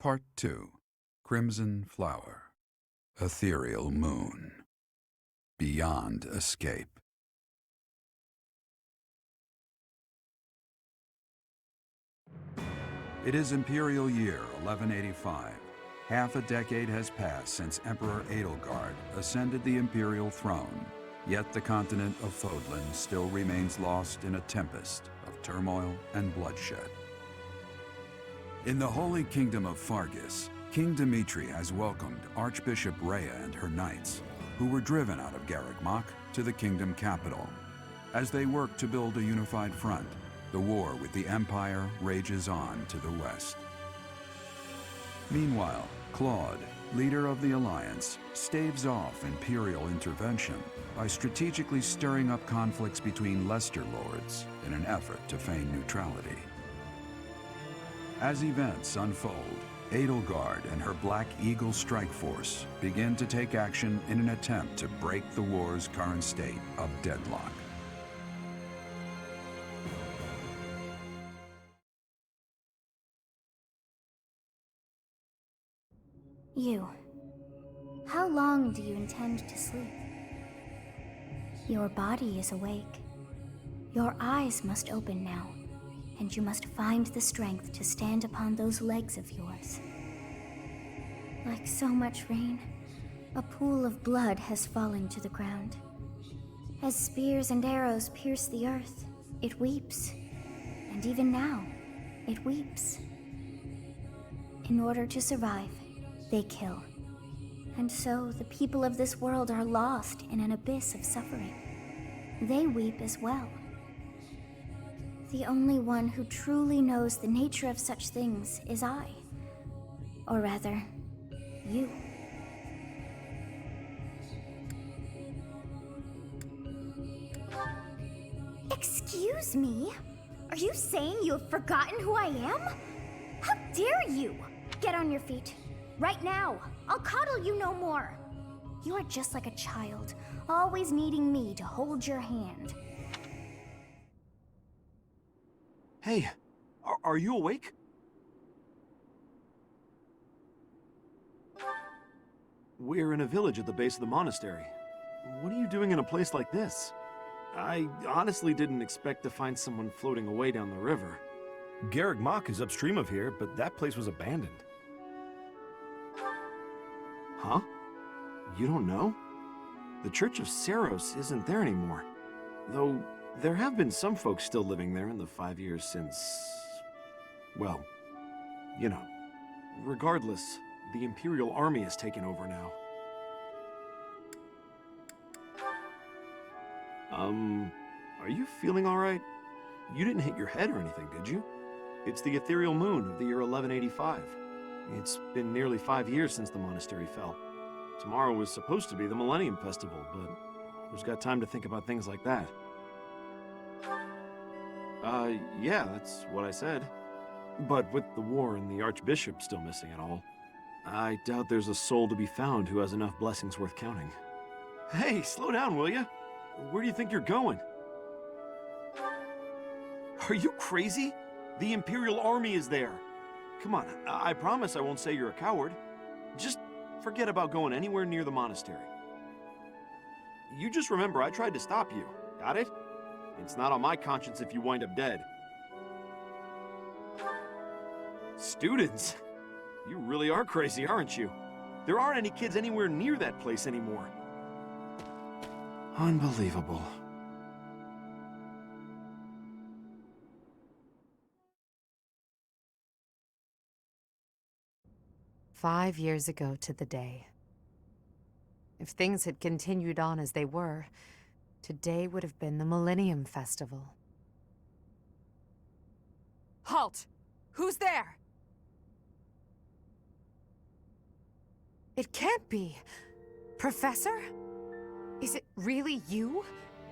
Part 2. Crimson Flower. Ethereal Moon. Beyond Escape. It is Imperial Year 1185. Half a decade has passed since Emperor Edelgard ascended the Imperial throne, yet the continent of Fodlan still remains lost in a tempest of turmoil and bloodshed. In the Holy Kingdom of Fargus, King Dimitri has welcomed Archbishop Rhea and her knights, who were driven out of Garreg to the kingdom capital. As they work to build a unified front, the war with the Empire rages on to the west. Meanwhile, Claude, leader of the Alliance, staves off Imperial intervention by strategically stirring up conflicts between Leicester lords in an effort to feign neutrality. As events unfold, Edelgard and her Black Eagle strike force begin to take action in an attempt to break the war's current state of deadlock. You. How long do you intend to sleep? Your body is awake. Your eyes must open now, and you must find the strength to stand upon those legs of yours. Like so much rain, a pool of blood has fallen to the ground. As spears and arrows pierce the earth, it weeps. And even now, it weeps. In order to survive, they kill. And so the people of this world are lost in an abyss of suffering. They weep as well. The only one who truly knows the nature of such things is I. Or rather, you. Excuse me? Are you saying you have forgotten who I am? How dare you! Get on your feet. Right now. I'll coddle you no more. You are just like a child, always needing me to hold your hand. Hey, are you awake? We're in a village at the base of the monastery. What are you doing in a place like this? I honestly didn't expect to find someone floating away down the river. Garreg is upstream of here, but that place was abandoned. Huh? You don't know? The Church of Saros isn't there anymore. Though, there have been some folks still living there in the 5 years since... well, you know. Regardless, the Imperial Army has taken over now. Are you feeling alright? You didn't hit your head or anything, did you? It's the ethereal moon of the year 1185. It's been nearly 5 years since the monastery fell. Tomorrow was supposed to be the Millennium Festival, but who's got time to think about things like that? Yeah, that's what I said. But with the war and the Archbishop still missing it all, I doubt there's a soul to be found who has enough blessings worth counting. Hey, slow down, will ya? Where do you think you're going? Are you crazy? The Imperial Army is there. Come on, I promise I won't say you're a coward. Just forget about going anywhere near the monastery. You just remember I tried to stop you, got it? It's not on my conscience if you wind up dead. Students? You really are crazy, aren't you? There aren't any kids anywhere near that place anymore. Unbelievable. "5 years ago to the day. If things had continued on as they were, today would have been the Millennium Festival." Halt! Who's there? It can't be. Professor? Is it really you?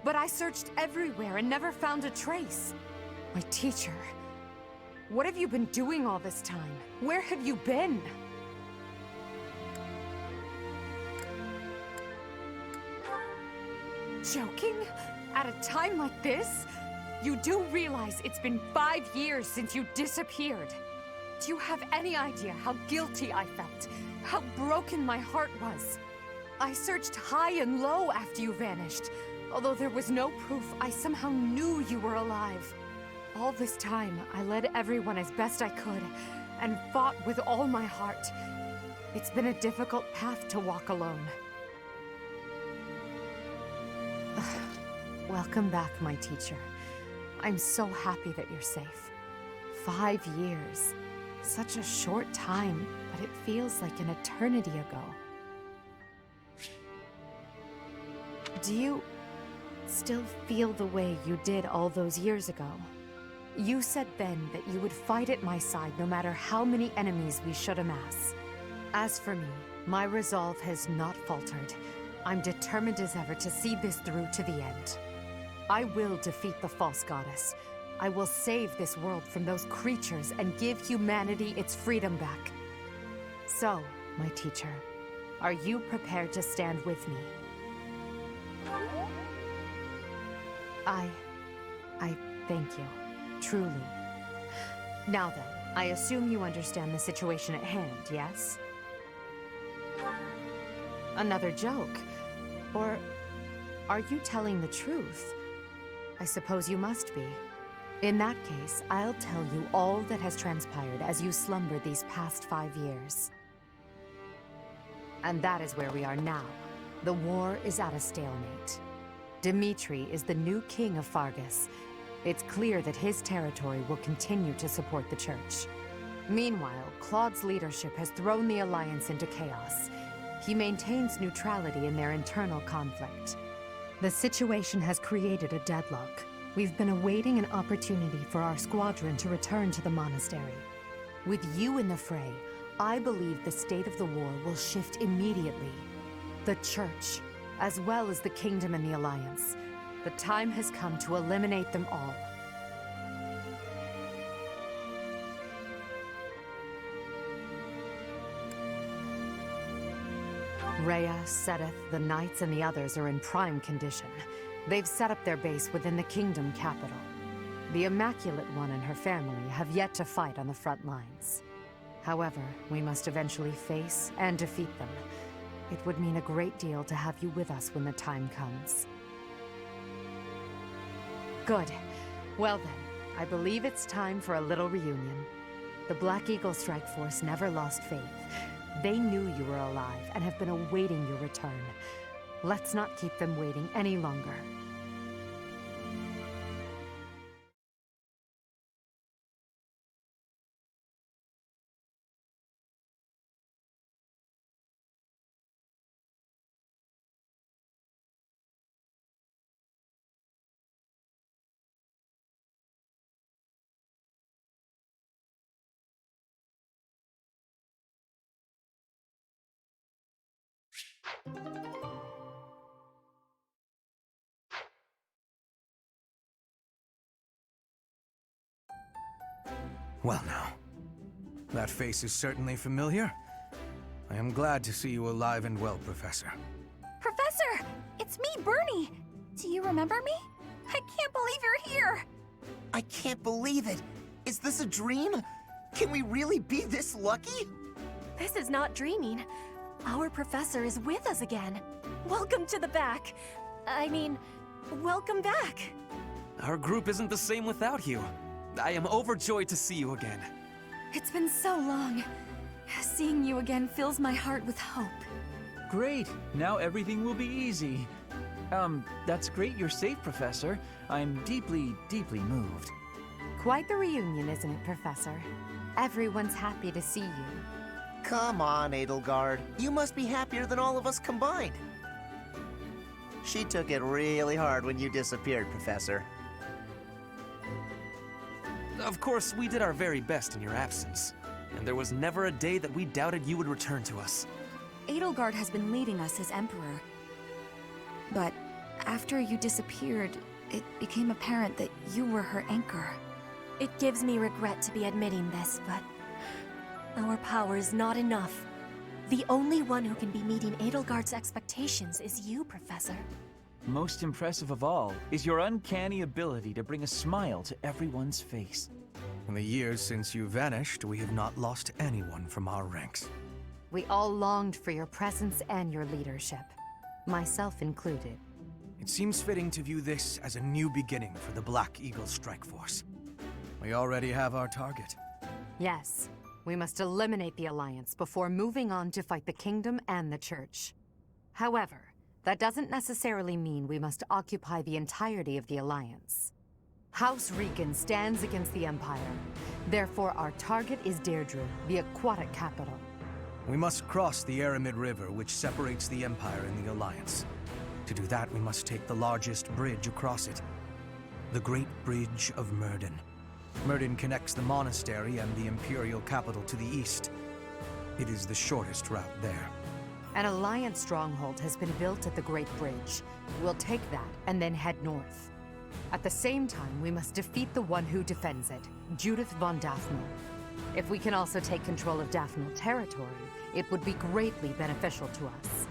But I searched everywhere and never found a trace. My teacher. What have you been doing all this time? Where have you been? Joking? At a time like this? You do realize it's been 5 years since you disappeared. Do you have any idea how guilty I felt? How broken my heart was? I searched high and low after you vanished. Although there was no proof, I somehow knew you were alive. All this time, I led everyone as best I could, and fought with all my heart. It's been a difficult path to walk alone. Welcome back, my teacher. I'm so happy that you're safe. 5 years. Such a short time, but it feels like an eternity ago. Do you still feel the way you did all those years ago? You said then that you would fight at my side no matter how many enemies we should amass. As for me, my resolve has not faltered. I'm determined as ever to see this through to the end. I will defeat the false goddess. I will save this world from those creatures and give humanity its freedom back. So, my teacher, are you prepared to stand with me? I thank you. Truly. Now then, I assume you understand the situation at hand, yes? Another joke? Or are you telling the truth? I suppose you must be. In that case, I'll tell you all that has transpired as you slumbered these past 5 years. And that is where we are now. The war is at a stalemate. Dimitri is the new king of Fargus. It's clear that his territory will continue to support the church. Meanwhile, Claude's leadership has thrown the Alliance into chaos. He maintains neutrality in their internal conflict. The situation has created a deadlock. We've been awaiting an opportunity for our squadron to return to the monastery. With you in the fray, I believe the state of the war will shift immediately. The church, as well as the kingdom and the Alliance. The time has come to eliminate them all. Rhea, Seteth, the Knights, and the others are in prime condition. They've set up their base within the kingdom capital. The Immaculate One and her family have yet to fight on the front lines. However, we must eventually face and defeat them. It would mean a great deal to have you with us when the time comes. Good. Well then, I believe it's time for a little reunion. The Black Eagle Strike Force never lost faith. They knew you were alive and have been awaiting your return. Let's not keep them waiting any longer. Well now, that face is certainly familiar. I am glad to see you alive and well, Professor. Professor! It's me, Bernie! Do you remember me? I can't believe you're here! I can't believe it! Is this a dream? Can we really be this lucky? This is not dreaming. Our professor is with us again. Welcome to the back. I mean, welcome back. Our group isn't the same without you. I am overjoyed to see you again. It's been so long. Seeing you again fills my heart with hope. Great! Now everything will be easy. That's great you're safe, Professor. I'm deeply, deeply moved. Quite the reunion, isn't it, Professor? Everyone's happy to see you. Come on, Edelgard. You must be happier than all of us combined. She took it really hard when you disappeared, Professor. Of course, we did our very best in your absence. And there was never a day that we doubted you would return to us. Edelgard has been leading us as Emperor. But after you disappeared, it became apparent that you were her anchor. It gives me regret to be admitting this, but our power is not enough. The only one who can be meeting Edelgard's expectations is you, Professor. Most impressive of all is your uncanny ability to bring a smile to everyone's face. In the years since you vanished, we have not lost anyone from our ranks. We all longed for your presence and your leadership, myself included. It seems fitting to view this as a new beginning for the Black Eagle Strike Force. We already have our target. Yes, we must eliminate the Alliance before moving on to fight the Kingdom and the Church. However, that doesn't necessarily mean we must occupy the entirety of the Alliance. House Rican stands against the Empire. Therefore, our target is Deirdre, the aquatic capital. We must cross the Aramid River, which separates the Empire and the Alliance. To do that, we must take the largest bridge across it. The Great Bridge of Myrden. Myrden connects the monastery and the Imperial capital to the east. It is the shortest route there. An Alliance stronghold has been built at the Great Bridge. We'll take that and then head north. At the same time, we must defeat the one who defends it, Judith von Daphne. If we can also take control of Daphne territory, it would be greatly beneficial to us.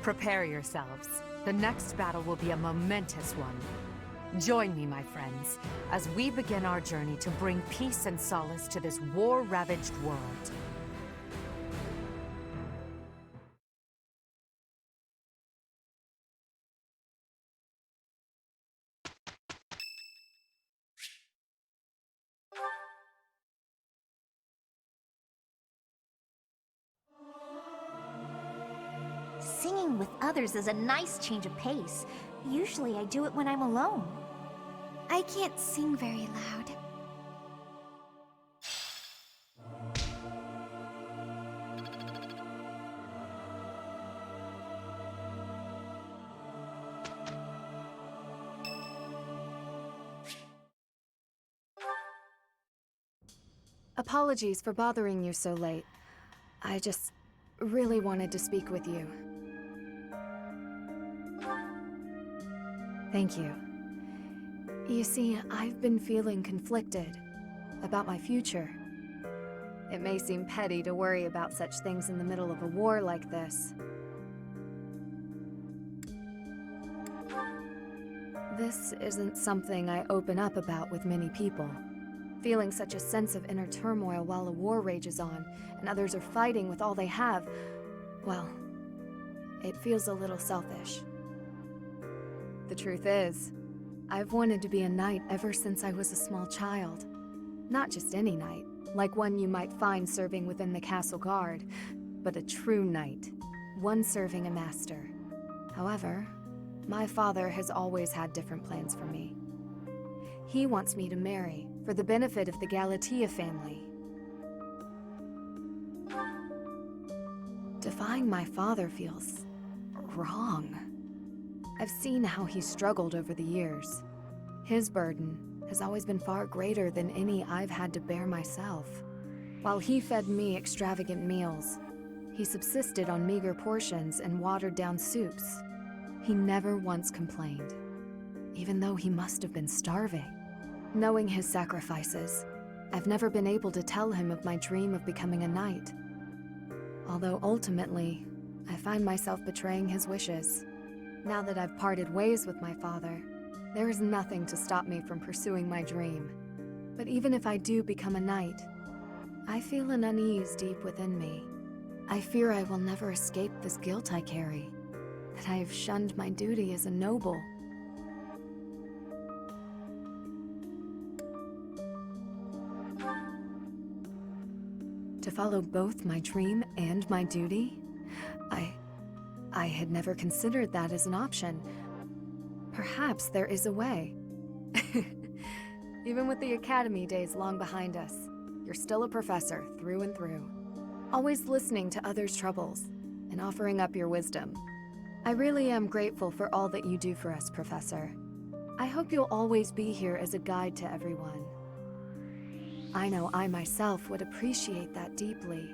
Prepare yourselves. The next battle will be a momentous one. Join me, my friends, as we begin our journey to bring peace and solace to this war-ravaged world. Singing with others is a nice change of pace. Usually I do it when I'm alone. I can't sing very loud. Apologies for bothering you so late. I just really wanted to speak with you. Thank you. You see, I've been feeling conflicted about my future. It may seem petty to worry about such things in the middle of a war like this. This isn't something I open up about with many people. Feeling such a sense of inner turmoil while a war rages on, and others are fighting with all they have, well, it feels a little selfish. The truth is, I've wanted to be a knight ever since I was a small child. Not just any knight, like one you might find serving within the castle guard, but a true knight, one serving a master. However, my father has always had different plans for me. He wants me to marry, for the benefit of the Galatea family. Defying my father feels wrong. I've seen how he's struggled over the years. His burden has always been far greater than any I've had to bear myself. While he fed me extravagant meals, he subsisted on meager portions and watered-down soups. He never once complained, even though he must have been starving. Knowing his sacrifices, I've never been able to tell him of my dream of becoming a knight. Although ultimately, I find myself betraying his wishes. Now that I've parted ways with my father, there is nothing to stop me from pursuing my dream. But even if I do become a knight, I feel an unease deep within me. I fear I will never escape this guilt I carry, that I have shunned my duty as a noble. To follow both my dream and my duty? I had never considered that as an option. Perhaps there is a way. Even with the academy days long behind us, you're still a professor through and through. Always listening to others' troubles and offering up your wisdom. I really am grateful for all that you do for us, Professor. I hope you'll always be here as a guide to everyone. I know I myself would appreciate that deeply.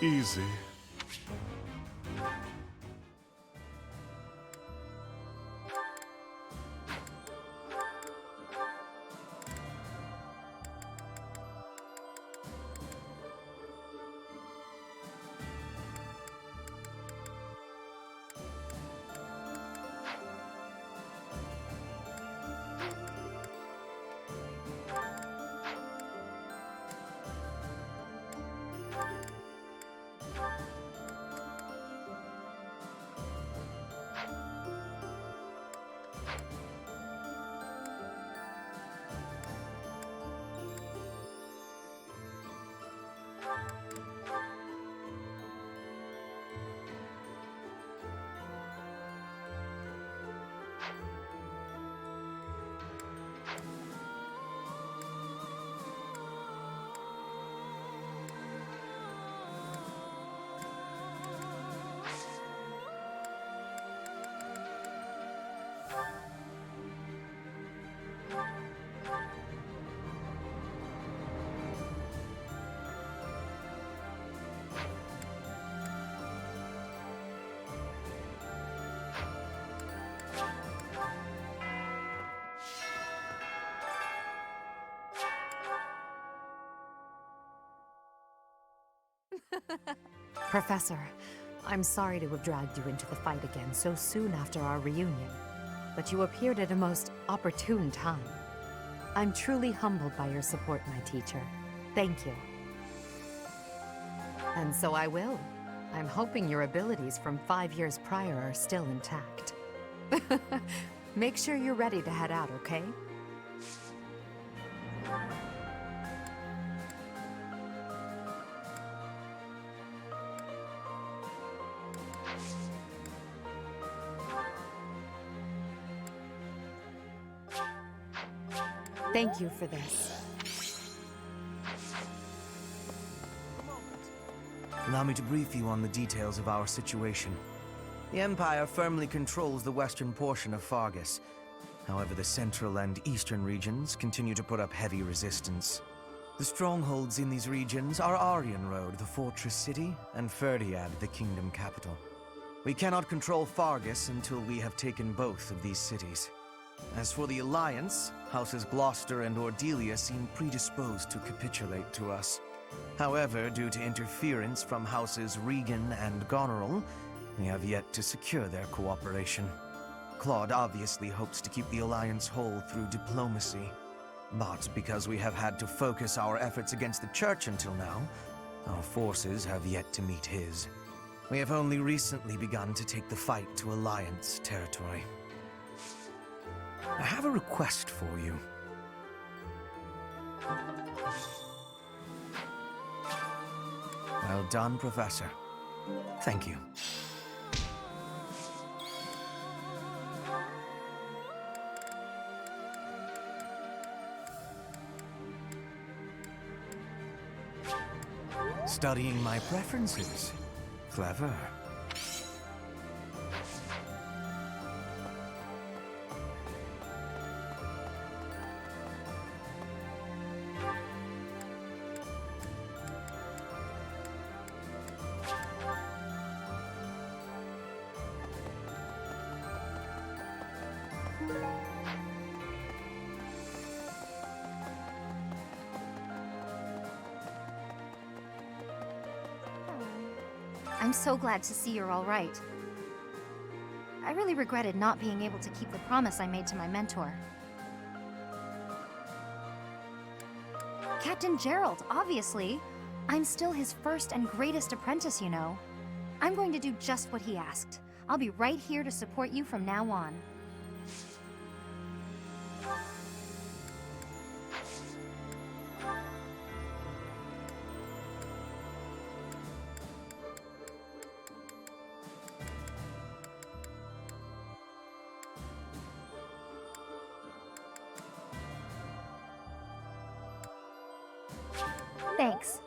Easy. Professor, I'm sorry to have dragged you into the fight again so soon after our reunion, but you appeared at a most opportune time. I'm truly humbled by your support, my teacher. Thank you. And so I will. I'm hoping your abilities from 5 years prior are still intact. Make sure you're ready to head out, okay? Thank you for this. Allow me to brief you on the details of our situation. The Empire firmly controls the western portion of Fargus. However, the central and eastern regions continue to put up heavy resistance. The strongholds in these regions are Aryan Road, the fortress city, and Ferdiad, the kingdom capital. We cannot control Fargus until we have taken both of these cities. As for the Alliance, Houses Gloucester and Ordelia seem predisposed to capitulate to us. However, due to interference from Houses Regan and Goneril, we have yet to secure their cooperation. Claude obviously hopes to keep the Alliance whole through diplomacy. But because we have had to focus our efforts against the Church until now, our forces have yet to meet his. We have only recently begun to take the fight to Alliance territory. I have a request for you. Well done, Professor. Thank you. Studying my preferences. Clever. I'm so glad to see you're all right. I really regretted not being able to keep the promise I made to my mentor. Captain Gerald, obviously. I'm still his first and greatest apprentice, you know. I'm going to do just what he asked. I'll be right here to support you from now on. Thanks.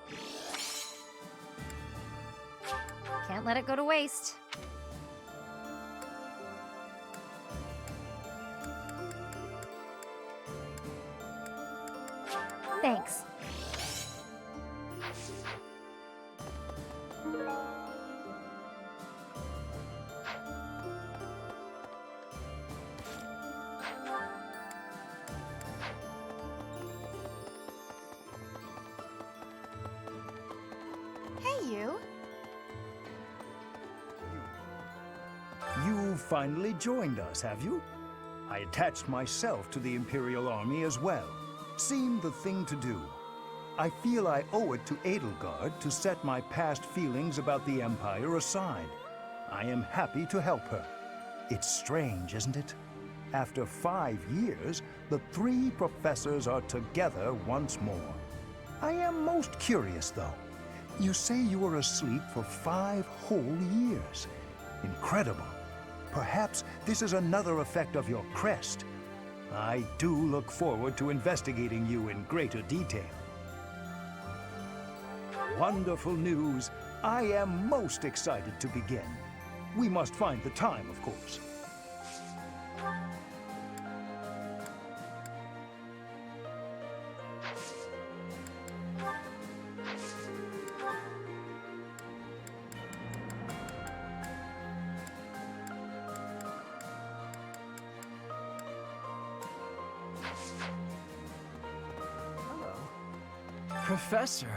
Can't let it go to waste. Thanks. you've finally joined us, have you? I attached myself to the Imperial Army as well. Seemed the thing to do. I feel I owe it to Edelgard to set my past feelings about the Empire aside. I am happy to help her. It's strange, isn't it? After 5 years, the 3 professors are together once more. I am most curious, though. You say you were asleep for 5 whole years. Incredible. Perhaps this is another effect of your crest. I do look forward to investigating you in greater detail. Wonderful news. I am most excited to begin. We must find the time, of course. Professor,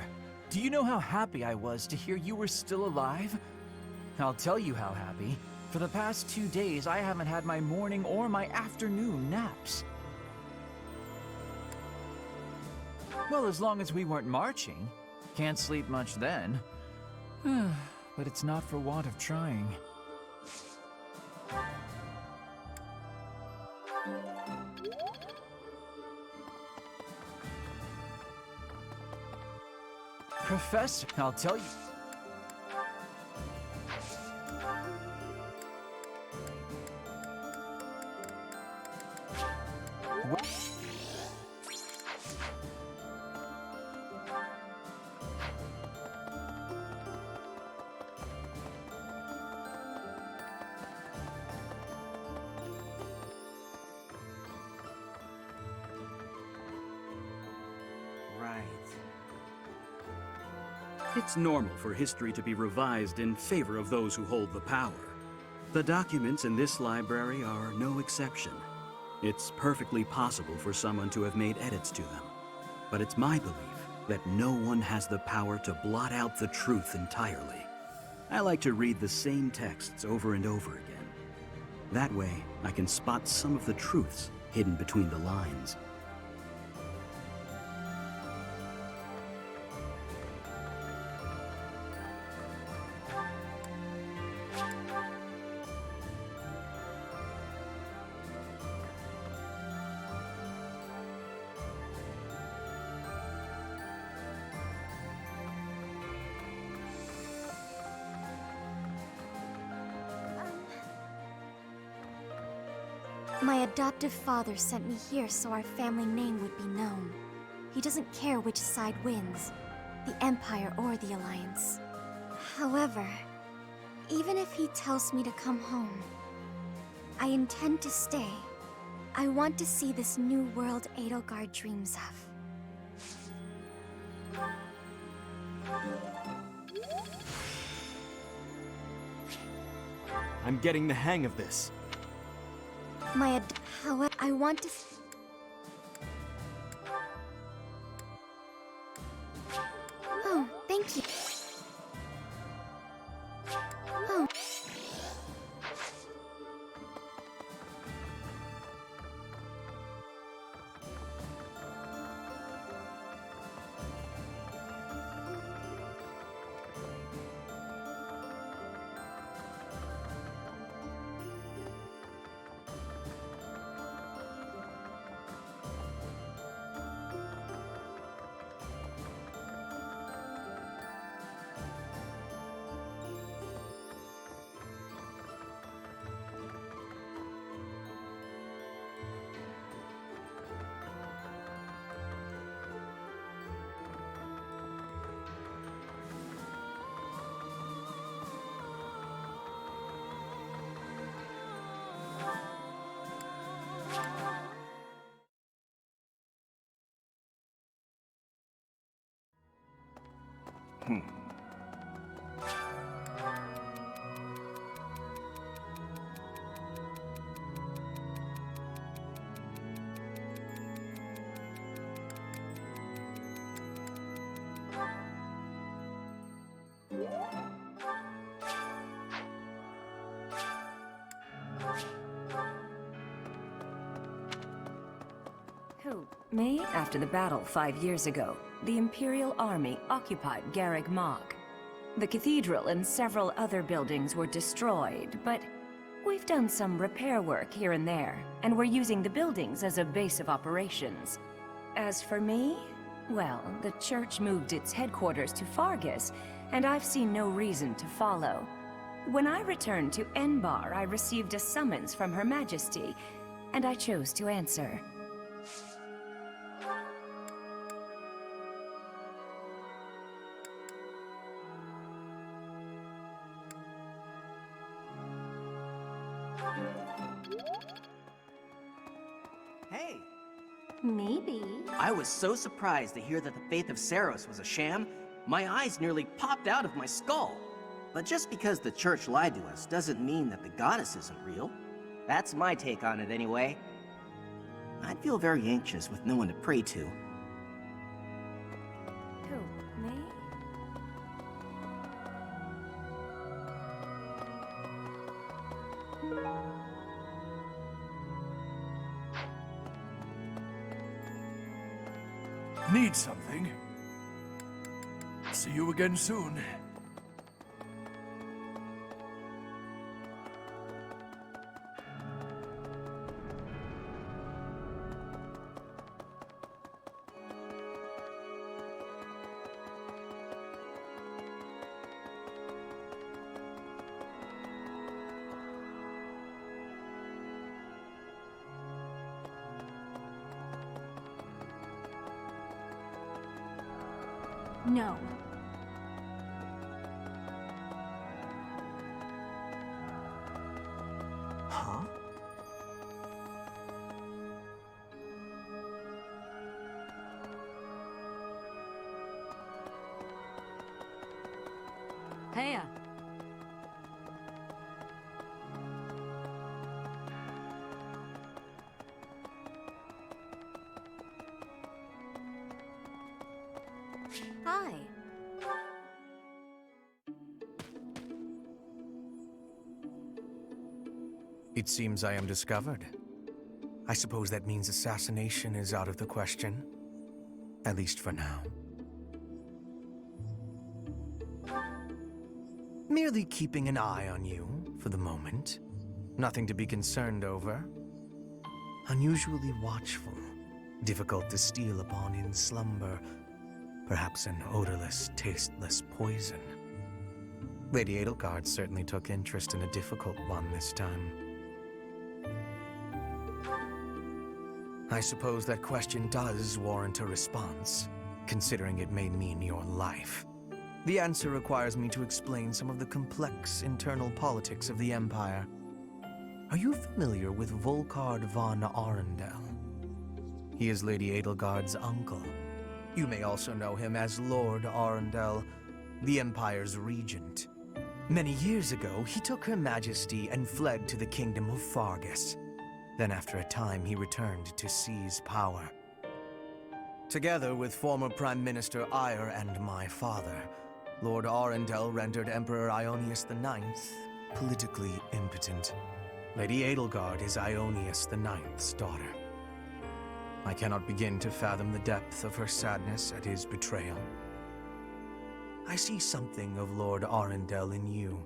do you know how happy I was to hear you were still alive? I'll tell you how happy. For the past 2 days, I haven't had my morning or my afternoon naps. Well, as long as we weren't marching. Can't sleep much then. But it's not for want of trying. Professor, I'll tell you. It's normal for history to be revised in favor of those who hold the power. The documents in this library are no exception. It's perfectly possible for someone to have made edits to them. But it's my belief that no one has the power to blot out the truth entirely. I like to read the same texts over and over again. That way, I can spot some of the truths hidden between the lines. My adoptive father sent me here so our family name would be known. He doesn't care which side wins, the Empire or the Alliance. However, even if he tells me to come home, I intend to stay. I want to see this new world Edelgard dreams of. I'm getting the hang of this. However, I want to... Oh, thank you. Oh. Who, me? After the battle 5 years ago, the Imperial Army occupied Garreg Mach. The cathedral and several other buildings were destroyed, but we've done some repair work here and there, and we're using the buildings as a base of operations. As for me, well, the church moved its headquarters to Fargus, and I've seen no reason to follow. When I returned to Enbar, I received a summons from Her Majesty, and I chose to answer. Hey! Maybe. I was so surprised to hear that the faith of Saros was a sham, my eyes nearly popped out of my skull. But just because the church lied to us doesn't mean that the goddess isn't real. That's my take on it anyway. I'd feel very anxious with no one to pray to. Who, me? Need something? See you again soon. No. Huh? Heya. Hi. It seems I am discovered. I suppose that means assassination is out of the question. At least for now. Merely keeping an eye on you, for the moment. Nothing to be concerned over. Unusually watchful. Difficult to steal upon in slumber. Perhaps an odorless, tasteless poison. Lady Edelgard certainly took interest in a difficult one this time. I suppose that question does warrant a response, considering it may mean your life. The answer requires me to explain some of the complex internal politics of the Empire. Are you familiar with Volkard von Arundel? He is Lady Edelgard's uncle. You may also know him as Lord Arundel, the Empire's regent. Many years ago, he took Her Majesty and fled to the kingdom of Fargus. Then after a time, he returned to seize power. Together with former Prime Minister Ire and my father, Lord Arundel rendered Emperor Ionius IX politically impotent. Lady Edelgard is Ionius IX's daughter. I cannot begin to fathom the depth of her sadness at his betrayal. I see something of Lord Arundel in you.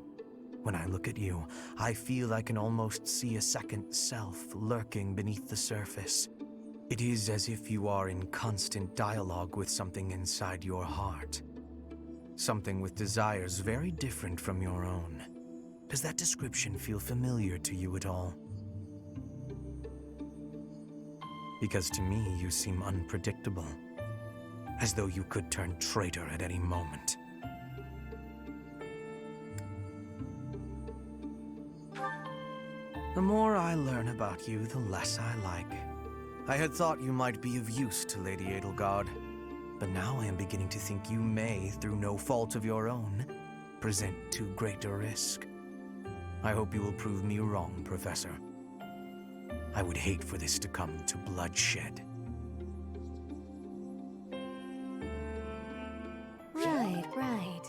When I look at you, I feel I can almost see a second self lurking beneath the surface. It is as if you are in constant dialogue with something inside your heart. Something with desires very different from your own. Does that description feel familiar to you at all? Because to me, you seem unpredictable. As though you could turn traitor at any moment. The more I learn about you, the less I like. I had thought you might be of use to Lady Edelgard, but now I am beginning to think you may, through no fault of your own, present too great a risk. I hope you will prove me wrong, Professor. I would hate for this to come to bloodshed. Right, right.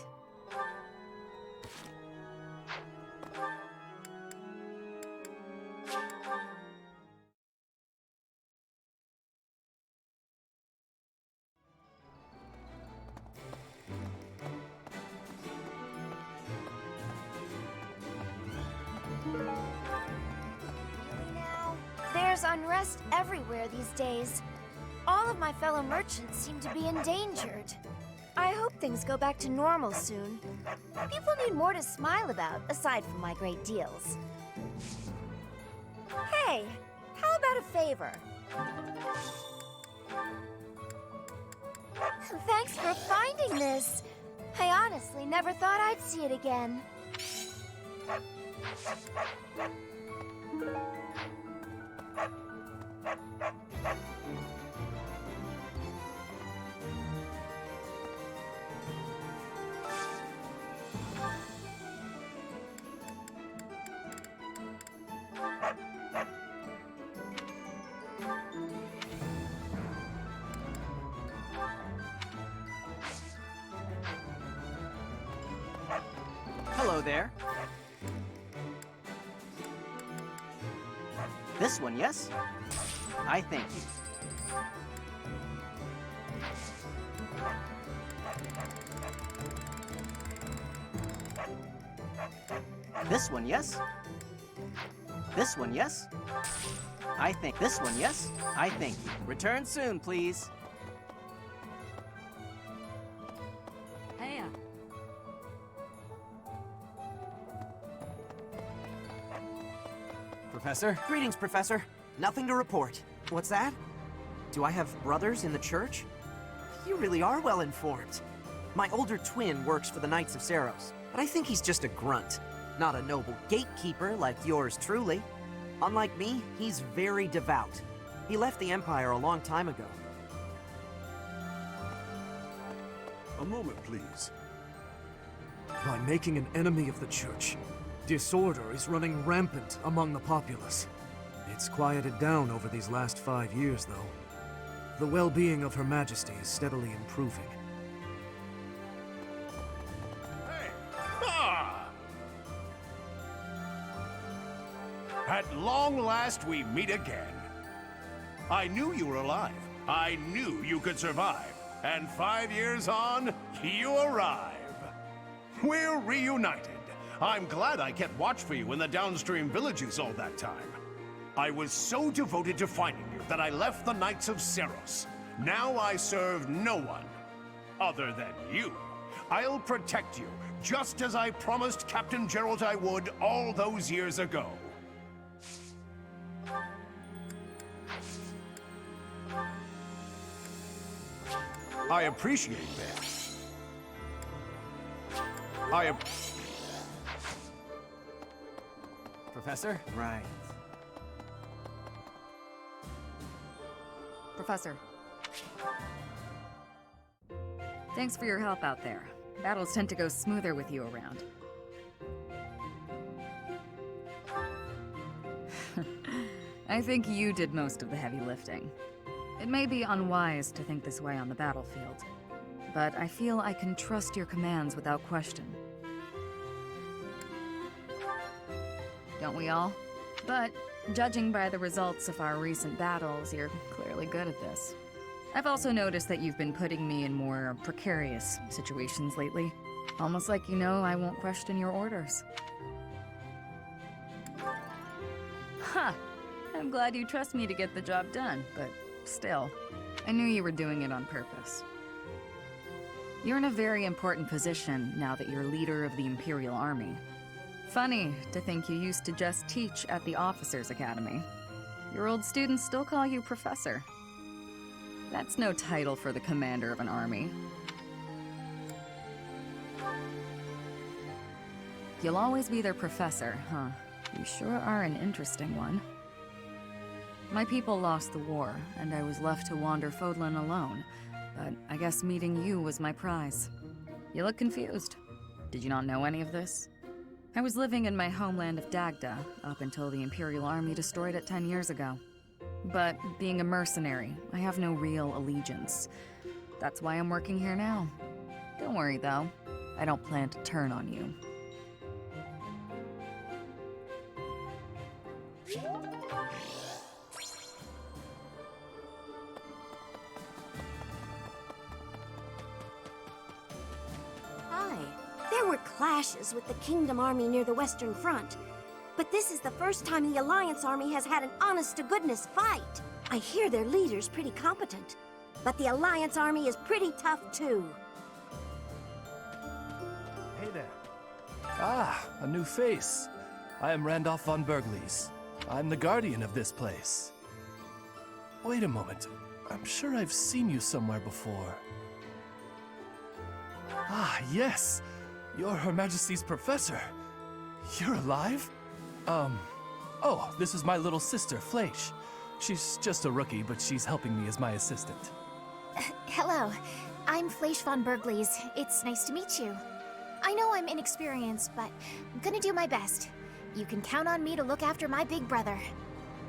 There's unrest everywhere these days. All of my fellow merchants seem to be endangered. I hope things go back to normal soon. People need more to smile about, aside from my great deals. Hey, how about a favor? Thanks for finding this. I honestly never thought I'd see it again. Hello there. This one, yes? I thank you. This one, yes? This one, yes? I think this one, yes? I thank you. Return soon, please. Hey. Professor? Greetings, Professor. Nothing to report. What's that? Do I have brothers in the church? You really are well informed. My older twin works for the Knights of Saros, but I think he's just a grunt, not a noble gatekeeper like yours truly. Unlike me, he's very devout. He left the Empire a long time ago. A moment, please. By making an enemy of the Church, disorder is running rampant among the populace. It's quieted down over these last 5 years, though. The well-being of Her Majesty is steadily improving. At long last, we meet again. I knew you were alive. I knew you could survive. And 5 years on, you arrive. We're reunited. I'm glad I kept watch for you in the downstream villages all that time. I was so devoted to finding you that I left the Knights of Saros. Now I serve no one other than you. I'll protect you, just as I promised Captain Gerald I would all those years ago. I appreciate that. Professor? Right. Professor. Thanks for your help out there. Battles tend to go smoother with you around. I think you did most of the heavy lifting. It may be unwise to think this way on the battlefield, but I feel I can trust your commands without question. Don't we all? But, judging by the results of our recent battles, you're clearly good at this. I've also noticed that you've been putting me in more precarious situations lately. Almost like you know I won't question your orders. Huh. I'm glad you trust me to get the job done, but still, I knew you were doing it on purpose. You're in a very important position now that you're leader of the Imperial Army. Funny to think you used to just teach at the Officers' Academy. Your old students still call you Professor. That's no title for the commander of an army. You'll always be their professor, huh? You sure are an interesting one. My people lost the war, and I was left to wander Fodlan alone, but I guess meeting you was my prize. You look confused. Did you not know any of this? I was living in my homeland of Dagda up until the Imperial Army destroyed it 10 years ago. But being a mercenary, I have no real allegiance. That's why I'm working here now. Don't worry though, I don't plan to turn on you. Hi. There were clashes with the Kingdom Army near the Western Front. But this is the first time the Alliance army has had an honest-to-goodness fight. I hear their leader's pretty competent. But the Alliance army is pretty tough, too. Hey there. Ah, a new face. I am Randolph von Berglies. I'm the guardian of this place. Wait a moment. I'm sure I've seen you somewhere before. Ah, yes! You're Her Majesty's professor. You're alive? Oh, this is my little sister, Fleisch. She's just a rookie, but she's helping me as my assistant. Hello, I'm Fleisch von Berglies. It's nice to meet you. I know I'm inexperienced, but I'm gonna do my best. You can count on me to look after my big brother.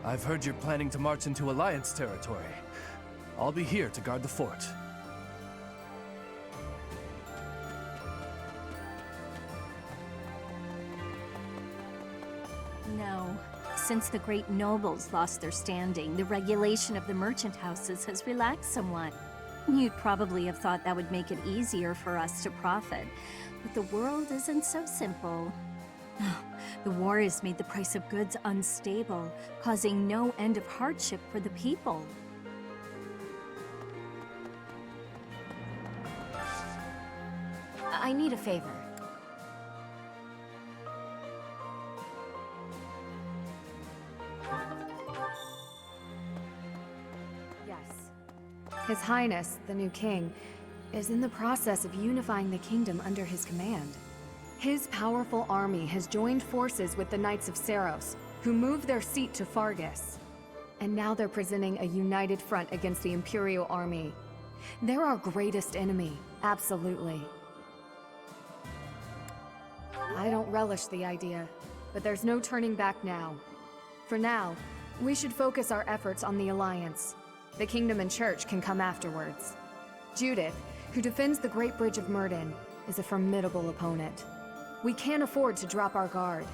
I've heard you're planning to march into Alliance territory. I'll be here to guard the fort. No. Since the great nobles lost their standing, the regulation of the merchant houses has relaxed somewhat. You'd probably have thought that would make it easier for us to profit, but the world isn't so simple. The war has made the price of goods unstable, causing no end of hardship for the people. I need a favor. Yes. His Highness, the new king, is in the process of unifying the kingdom under his command. His powerful army has joined forces with the Knights of Saros, who moved their seat to Fargus. And now they're presenting a united front against the Imperial army. They're our greatest enemy, absolutely. I don't relish the idea, but there's no turning back now. For now, we should focus our efforts on the Alliance. The Kingdom and Church can come afterwards. Judith, who defends the Great Bridge of Myrden, is a formidable opponent. We can't afford to drop our guard.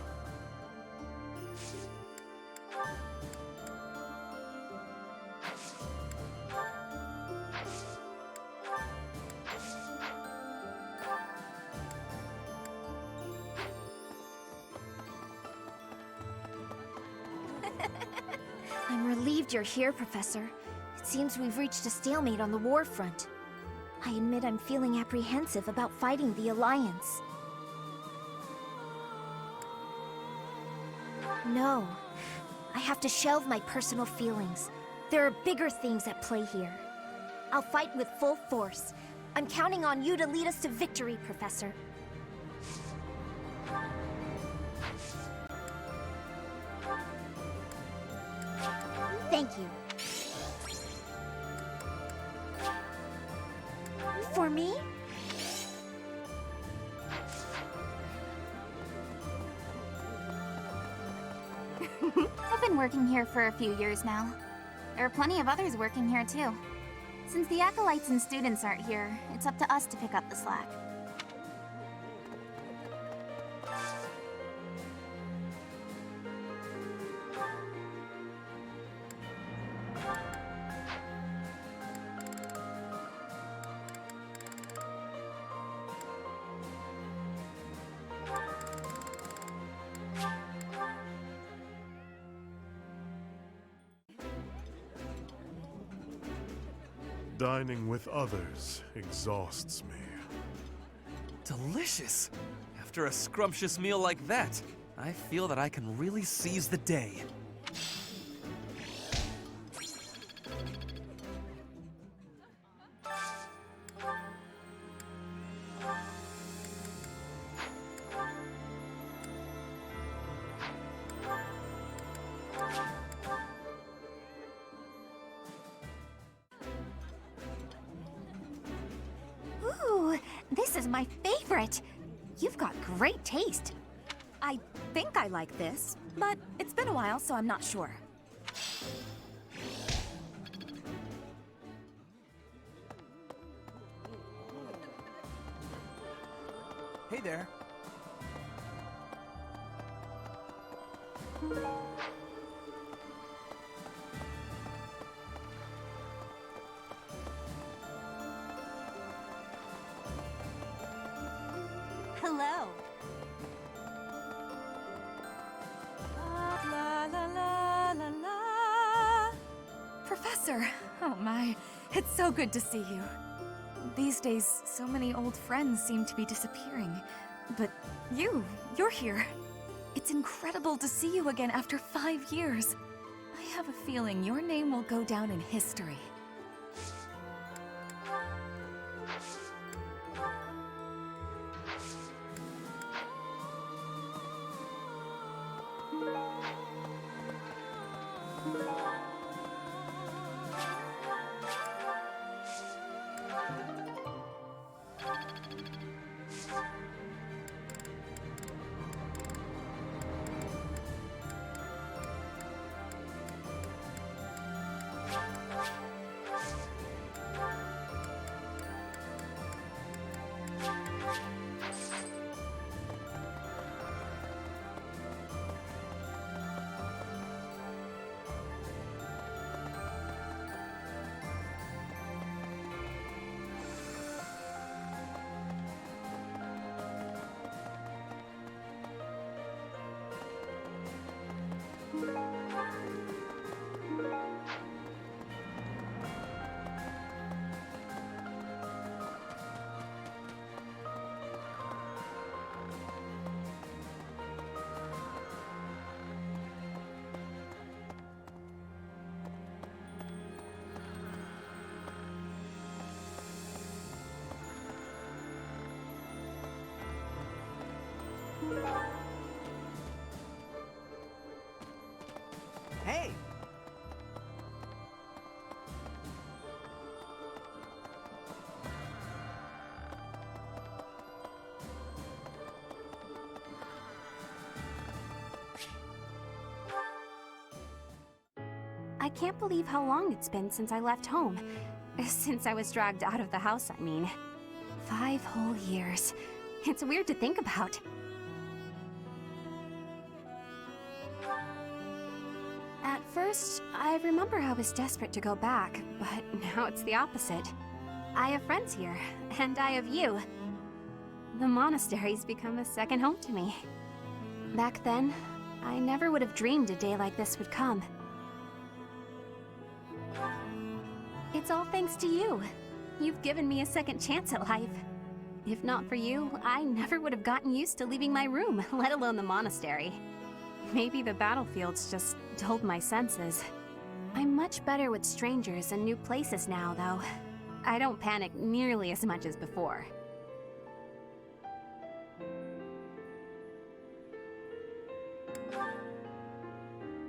I'm relieved you're here, Professor. It seems we've reached a stalemate on the war front. I admit I'm feeling apprehensive about fighting the Alliance. No. I have to shelve my personal feelings. There are bigger things at play here. I'll fight with full force. I'm counting on you to lead us to victory, Professor. Thank you. For me? I've been working here for a few years now. There are plenty of others working here too. Since the acolytes and students aren't here, it's up to us to pick up the slack. Dining with others exhausts me. Delicious! After a scrumptious meal like that, I feel that I can really seize the day. Ooh, this is my favorite. You've got great taste. I think I like this, but it's been a while, so I'm not sure. Hey there. Hello. Professor! Oh my, it's so good to see you. These days, so many old friends seem to be disappearing. But you're here. It's incredible to see you again after 5 years. I have a feeling your name will go down in history. Hey! I can't believe how long it's been since I left home. Since I was dragged out of the house, I mean. 5 whole years. It's weird to think about. At first, I remember I was desperate to go back, but now it's the opposite. I have friends here, and I have you. The monastery's become a second home to me. Back then, I never would have dreamed a day like this would come. It's all thanks to you. You've given me a second chance at life. If not for you, I never would have gotten used to leaving my room, let alone the monastery. Maybe the battlefields just dulled my senses. I'm much better with strangers and new places now, though. I don't panic nearly as much as before.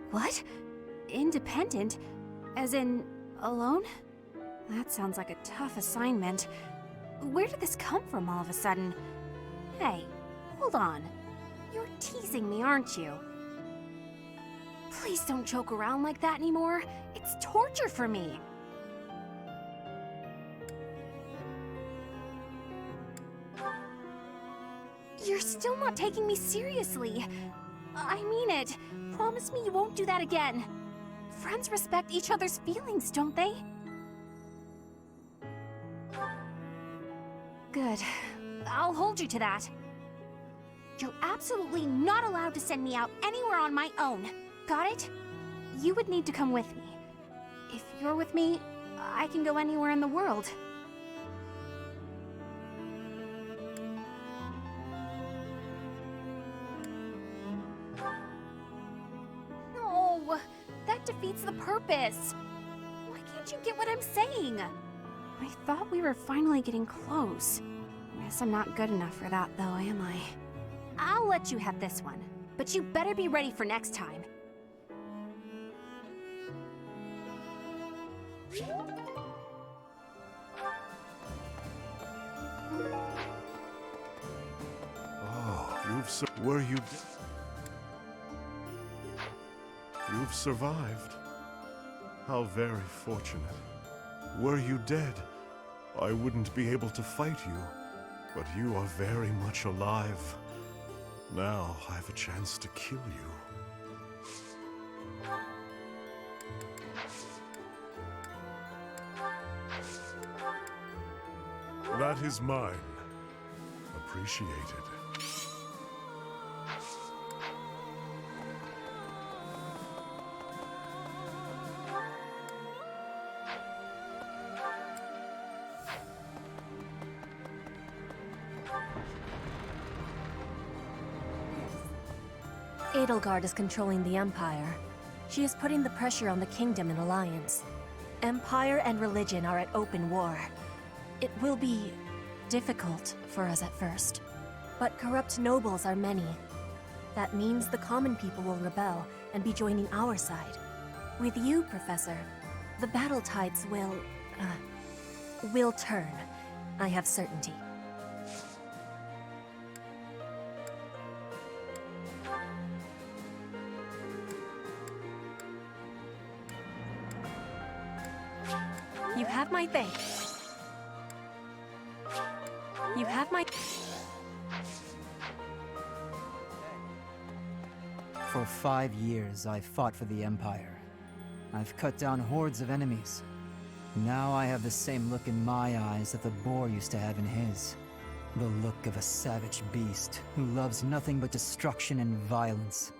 What? Independent? As in, alone? That sounds like a tough assignment. Where did this come from all of a sudden? Hey, hold on. You're teasing me, aren't you? Please don't joke around like that anymore. It's torture for me. You're still not taking me seriously. I mean it. Promise me you won't do that again. Friends respect each other's feelings, don't they? Good. I'll hold you to that. You're absolutely not allowed to send me out anywhere on my own. Got it? You would need to come with me. If you're with me, I can go anywhere in the world. No, that defeats the purpose. Why can't you get what I'm saying? I thought we were finally getting close. Guess I'm not good enough for that, though, am I? I'll let you have this one, but you better be ready for next time. Oh, You've survived. How very fortunate. Were you dead, I wouldn't be able to fight you. But you are very much alive. Now I have a chance to kill you. That is mine. Appreciated. Edelgard is controlling the Empire. She is putting the pressure on the Kingdom in alliance. Empire and religion are at open war. It will be difficult for us at first. But corrupt nobles are many. That means the common people will rebel and be joining our side. With you, Professor, the battle tides will turn. I have certainty. You have my thanks. You have my... For 5 years, I've fought for the Empire. I've cut down hordes of enemies. Now I have the same look in my eyes that the boar used to have in his. The look of a savage beast who loves nothing but destruction and violence.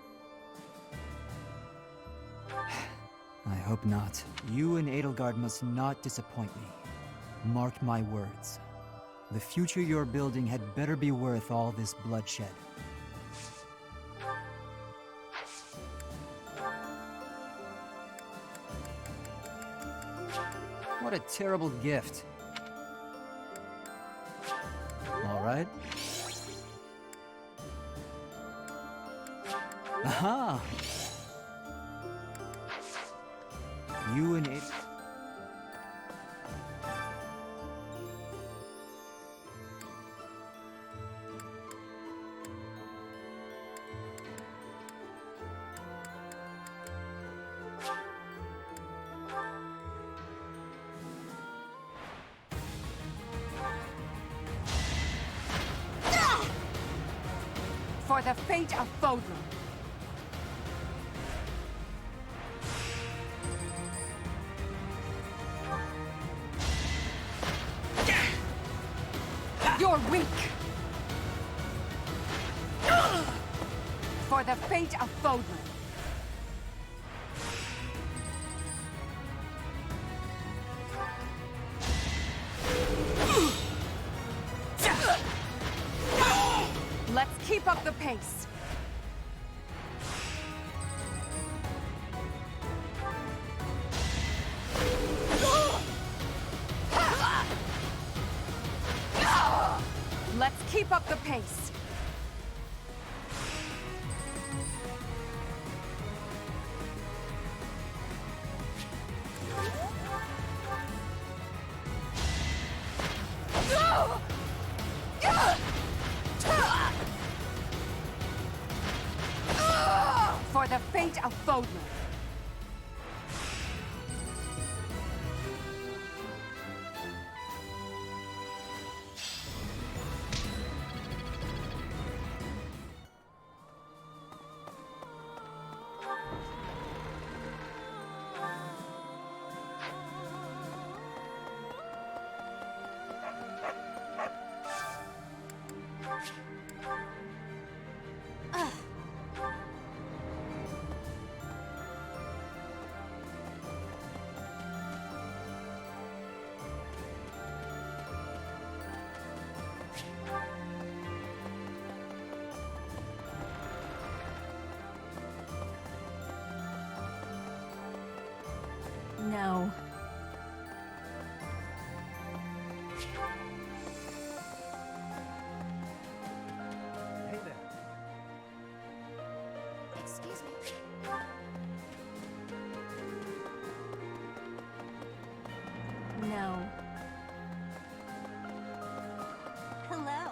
I hope not. You and Edelgard must not disappoint me. Mark my words. The future you're building had better be worth all this bloodshed. What a terrible gift. All right. Aha! You and it. For the fate of Fodlan. You're weak. For the fate of Fodlan. Let's keep up the pace. Let's keep up the pace. For the fate of Fodlan. No. Hey there. Excuse me. No. Hello.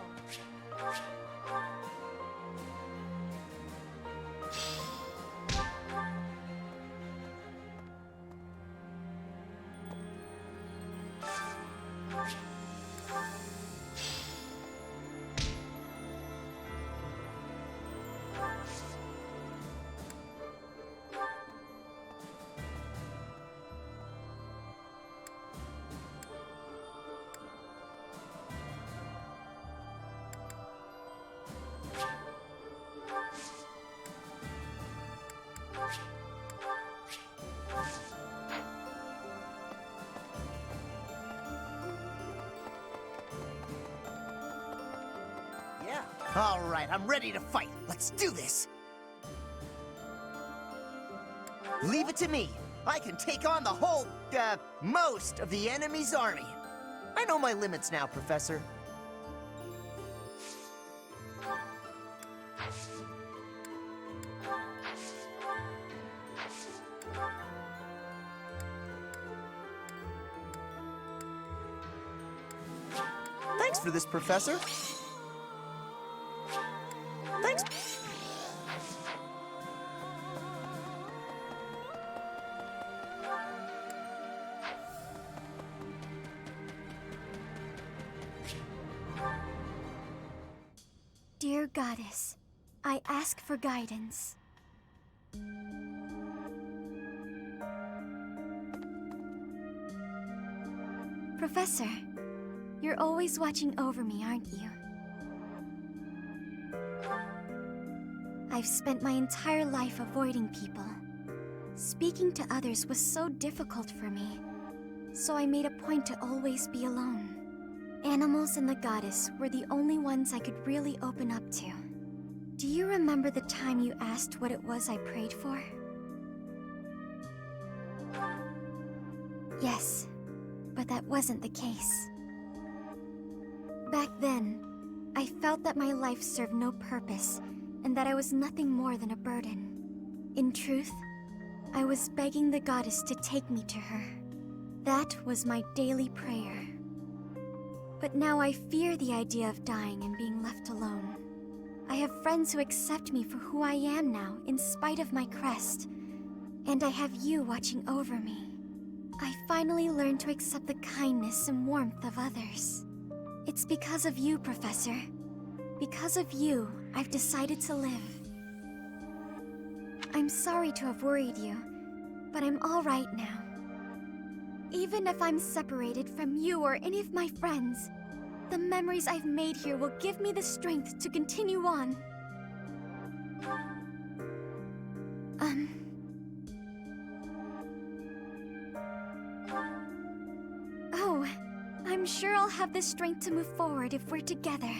Yeah. All right, I'm ready to fight. Let's do this. Leave it to me. I can take on the whole, most of the enemy's army. I know my limits now, Professor. Thanks for this, Professor. Thanks. Dear Goddess, I ask for guidance. Professor, you're always watching over me, aren't you? I've spent my entire life avoiding people. Speaking to others was so difficult for me, so I made a point to always be alone. Animals and the goddess were the only ones I could really open up to. Do you remember the time you asked what it was I prayed for? Yes, but that wasn't the case. Back then, I felt that my life served no purpose and that I was nothing more than a burden. In truth, I was begging the goddess to take me to her. That was my daily prayer. But now I fear the idea of dying and being left alone. I have friends who accept me for who I am now, in spite of my crest. And I have you watching over me. I finally learned to accept the kindness and warmth of others. It's because of you, Professor. Because of you, I've decided to live. I'm sorry to have worried you, but I'm all right now. Even if I'm separated from you or any of my friends, the memories I've made here will give me the strength to continue on. Oh, I'm sure I'll have the strength to move forward if we're together.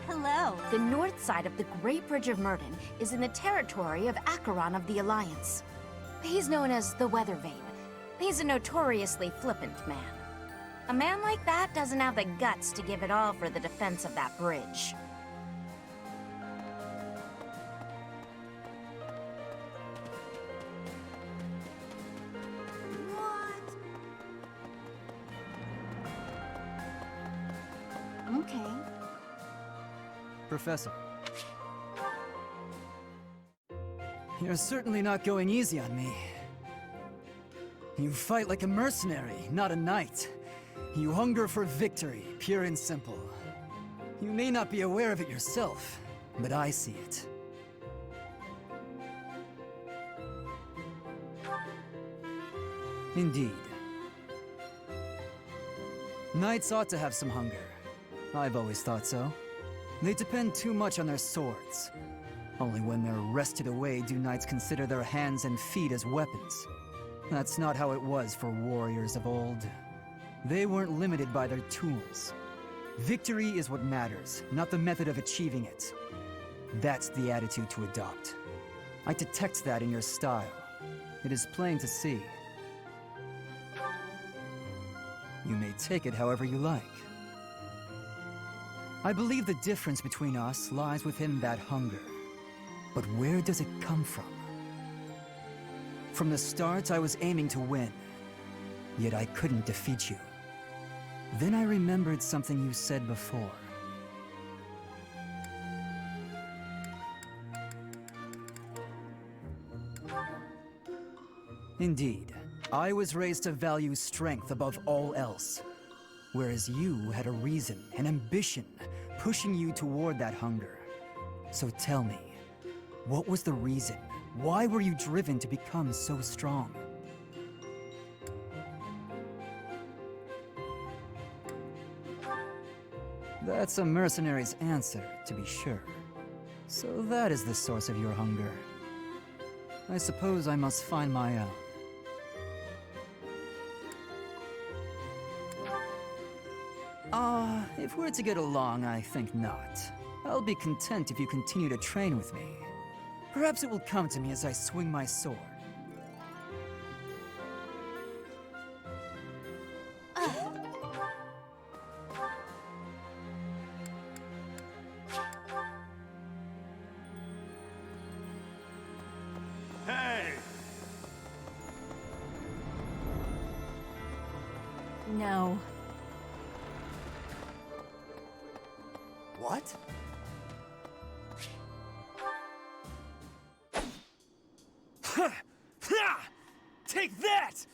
Hello. The north side of the Great Bridge of Murden is in the territory of Acheron of the Alliance. He's known as the Weather Vane. He's a notoriously flippant man. A man like that doesn't have the guts to give it all for the defense of that bridge. Okay. Professor. You're certainly not going easy on me. You fight like a mercenary, not a knight. You hunger for victory, pure and simple. You may not be aware of it yourself, but I see it. Indeed. Knights ought to have some hunger. I've always thought so. They depend too much on their swords. Only when they're wrested away do knights consider their hands and feet as weapons. That's not how it was for warriors of old. They weren't limited by their tools. Victory is what matters, not the method of achieving it. That's the attitude to adopt. I detect that in your style. It is plain to see. You may take it however you like. I believe the difference between us lies within that hunger. But where does it come from? From the start, I was aiming to win. Yet I couldn't defeat you. Then I remembered something you said before. Indeed, I was raised to value strength above all else. Whereas you had a reason, an ambition, pushing you toward that hunger. So tell me, what was the reason? Why were you driven to become so strong? That's a mercenary's answer, to be sure. So that is the source of your hunger. I suppose I must find my own. If we're to get along, I think not. I'll be content if you continue to train with me. Perhaps it will come to me as I swing my sword. Hey! No. What? Take that!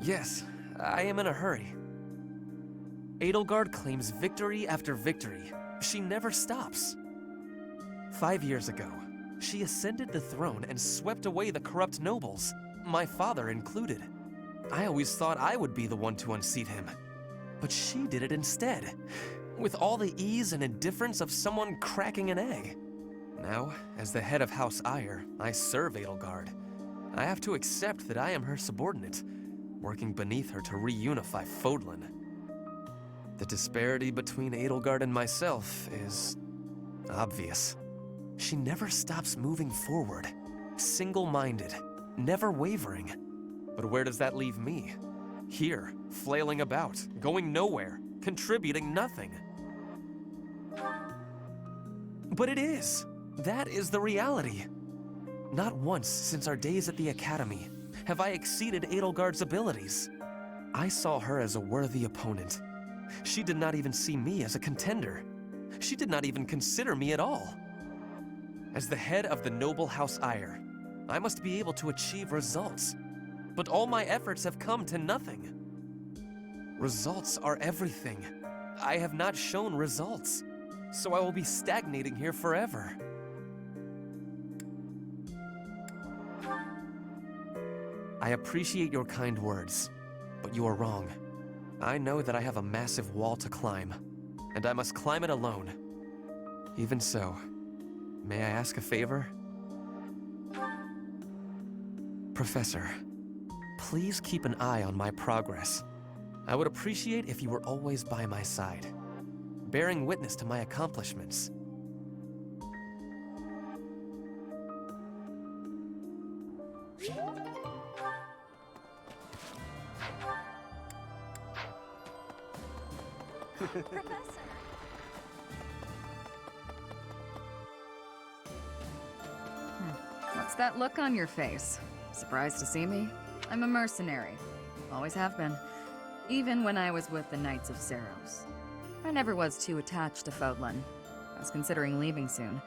Yes, I am in a hurry. Edelgard claims victory after victory. She never stops. 5 years ago, she ascended the throne and swept away the corrupt nobles, my father included. I always thought I would be the one to unseat him. But she did it instead, with all the ease and indifference of someone cracking an egg. Now, as the head of House Eyre, I serve Edelgard. I have to accept that I am her subordinate, working beneath her to reunify Fodlan. The disparity between Edelgard and myself is obvious. She never stops moving forward, single-minded, never wavering. But where does that leave me? Here, flailing about, going nowhere, contributing nothing. But it is. That is the reality. Not once since our days at the Academy have I exceeded Edelgard's abilities. I saw her as a worthy opponent. She did not even see me as a contender. She did not even consider me at all. As the head of the noble House Eyre, I must be able to achieve results. But all my efforts have come to nothing. Results are everything. I have not shown results, so I will be stagnating here forever. I appreciate your kind words, but you are wrong. I know that I have a massive wall to climb, and I must climb it alone. Even so, may I ask a favor? Professor, please keep an eye on my progress. I would appreciate if you were always by my side, bearing witness to my accomplishments. Professor! What's that look on your face? Surprised to see me? I'm a mercenary. Always have been. Even when I was with the Knights of Saros. I never was too attached to Fodlan. I was considering leaving soon,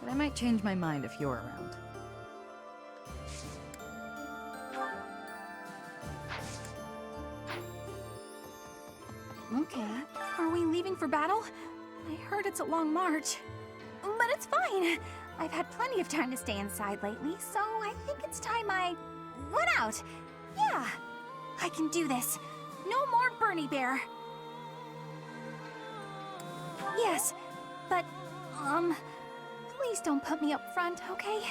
but I might change my mind if you're around. Okay. Are we leaving for battle? I heard it's a long march. But it's fine. I've had plenty of time to stay inside lately, so I think it's time I went out. Yeah, I can do this. No more Bernie Bear. Yes, but, please don't put me up front, okay?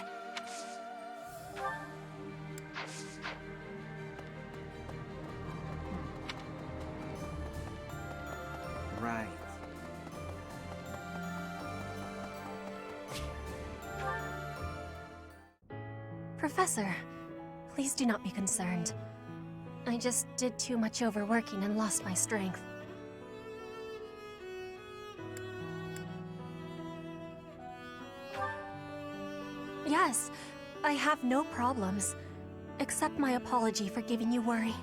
Right. Professor, please do not be concerned. I just did too much overworking and lost my strength. Yes, I have no problems. Accept my apology for giving you worry.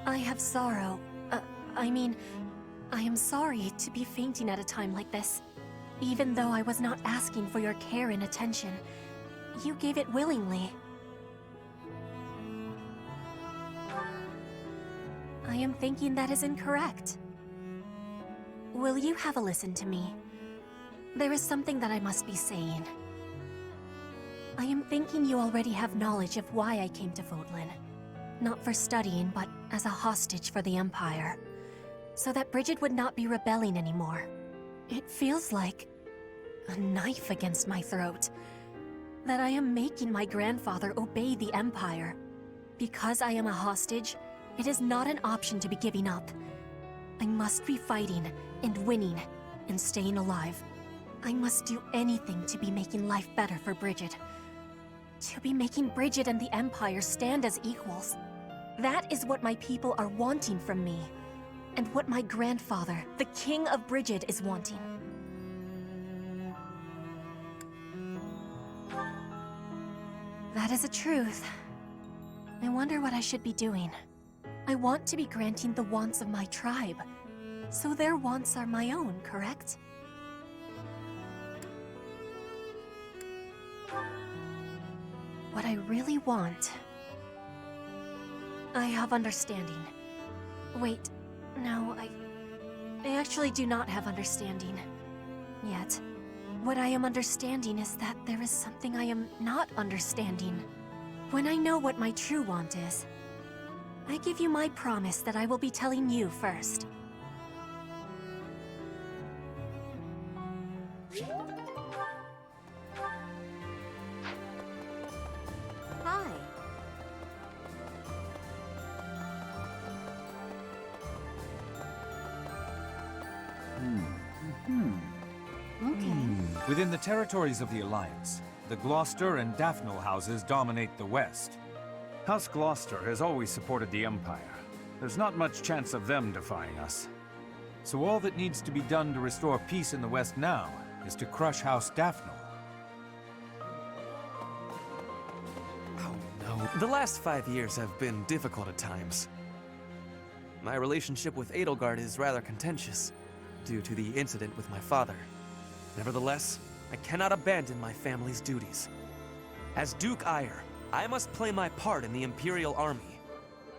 I have sorrow. I am sorry to be fainting at a time like this. Even though I was not asking for your care and attention, you gave it willingly. I am thinking that is incorrect. Will you have a listen to me? There is something that I must be saying. I am thinking you already have knowledge of why I came to Fodlan. Not for studying, but as a hostage for the Empire. so that Bridget would not be rebelling anymore. It feels like a knife against my throat, that I am making my grandfather obey the Empire. Because I am a hostage, it is not an option to be giving up. I must be fighting and winning and staying alive. I must do anything to be making life better for Bridget. To be making Bridget and the Empire stand as equals. That is what my people are wanting from me, and what my grandfather, the King of Bridget, is wanting. That is a truth. I wonder what I should be doing. I want to be granting the wants of my tribe, so their wants are my own, correct? What I really want... I have understanding. Wait, no, I actually do not have understanding. Yet. What I am understanding is that there is something I am not understanding. When I know what my true want is, I give you my promise that I will be telling you first. Hi. Okay. Within the territories of the Alliance, the Gloucester and Daphne houses dominate the West. House Gloucester has always supported the Empire. There's not much chance of them defying us. So all that needs to be done to restore peace in the West now is to crush House Daphne. Oh no. The last 5 years have been difficult at times. My relationship with Edelgard is rather contentious, due to the incident with my father. Nevertheless, I cannot abandon my family's duties. As Duke Eyre, I must play my part in the Imperial Army.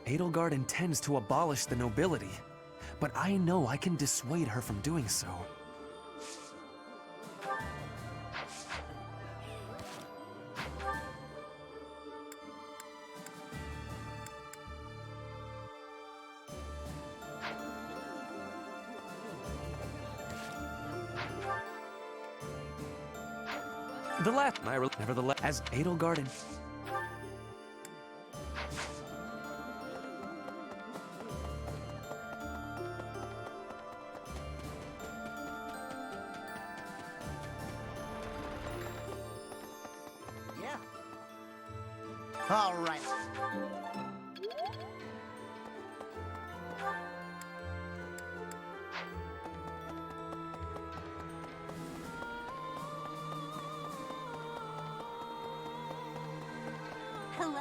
Edelgard intends to abolish the nobility, but I know I can dissuade her from doing so. Nevertheless, as Edelgard and... Yeah. All right. Hello.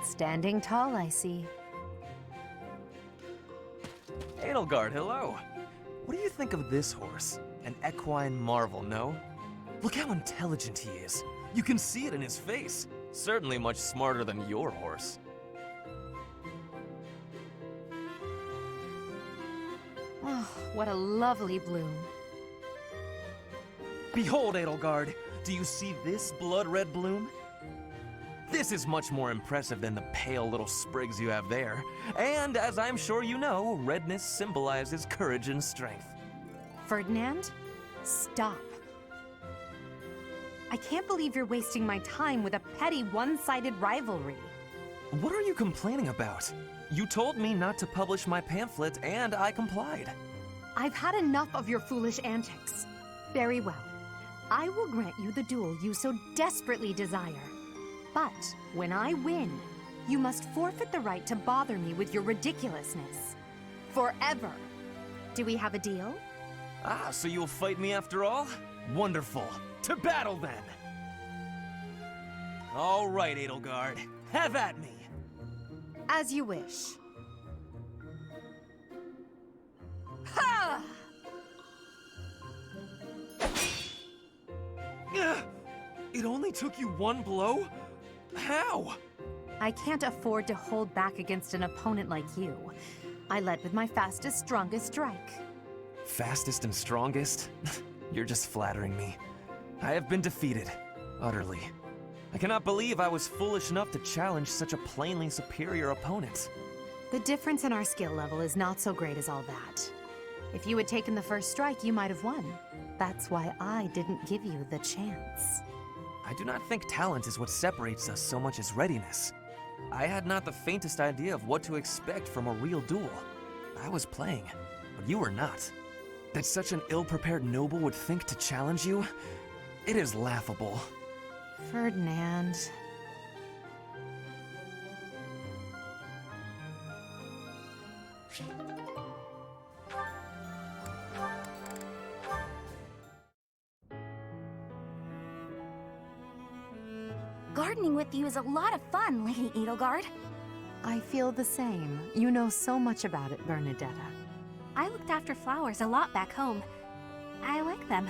Standing tall, I see. Edelgard, hello. What do you think of this horse? An equine marvel, no? Look how intelligent he is. You can see it in his face. Certainly much smarter than your horse. Oh, what a lovely bloom. Behold, Edelgard. Do you see this blood-red bloom? This is much more impressive than the pale little sprigs you have there. And as I'm sure you know, redness symbolizes courage and strength. Ferdinand, stop. I can't believe you're wasting my time with a petty one-sided rivalry. What are you complaining about? You told me not to publish my pamphlet, and I complied. I've had enough of your foolish antics. Very well. I will grant you the duel you so desperately desire. But when I win, you must forfeit the right to bother me with your ridiculousness. Forever. Do we have a deal? Ah, so you'll fight me after all? Wonderful. To battle, then! All right, Edelgard. Have at me! As you wish. Ha! It only took you one blow? How? I can't afford to hold back against an opponent like you. I led with my fastest, strongest strike. Fastest and strongest? You're just flattering me. I have been defeated. Utterly. I cannot believe I was foolish enough to challenge such a plainly superior opponent. The difference in our skill level is not so great as all that. If you had taken the first strike, you might have won. That's why I didn't give you the chance. I do not think talent is what separates us so much as readiness. I had not the faintest idea of what to expect from a real duel. I was playing, but you were not. That such an ill-prepared noble would think to challenge you? It is laughable. Ferdinand. Gardening with you is a lot of fun, Lady Edelgard. I feel the same. You know so much about it, Bernadetta. I looked after flowers a lot back home. I like them.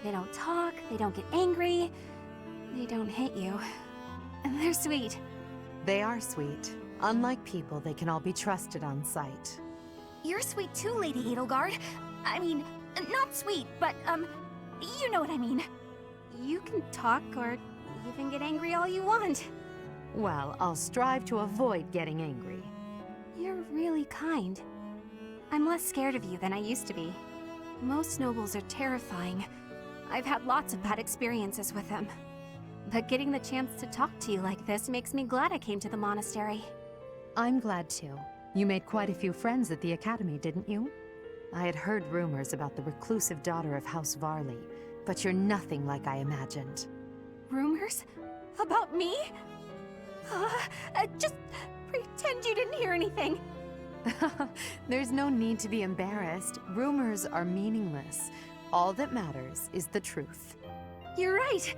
They don't talk, they don't get angry, they don't hit you. And they're sweet. They are sweet. Unlike people, they can all be trusted on sight. You're sweet too, Lady Edelgard. I mean, not sweet, but, you know what I mean. You can talk or even get angry all you want. Well, I'll strive to avoid getting angry. You're really kind. I'm less scared of you than I used to be. Most nobles are terrifying. I've had lots of bad experiences with them. But getting the chance to talk to you like this makes me glad I came to the monastery. I'm glad too. You made quite a few friends at the academy, didn't you? I had heard rumors about the reclusive daughter of House Varley, but you're nothing like I imagined. Rumors? About me? Just pretend you didn't hear anything. There's no need to be embarrassed. Rumors are meaningless. All that matters is the truth. You're right.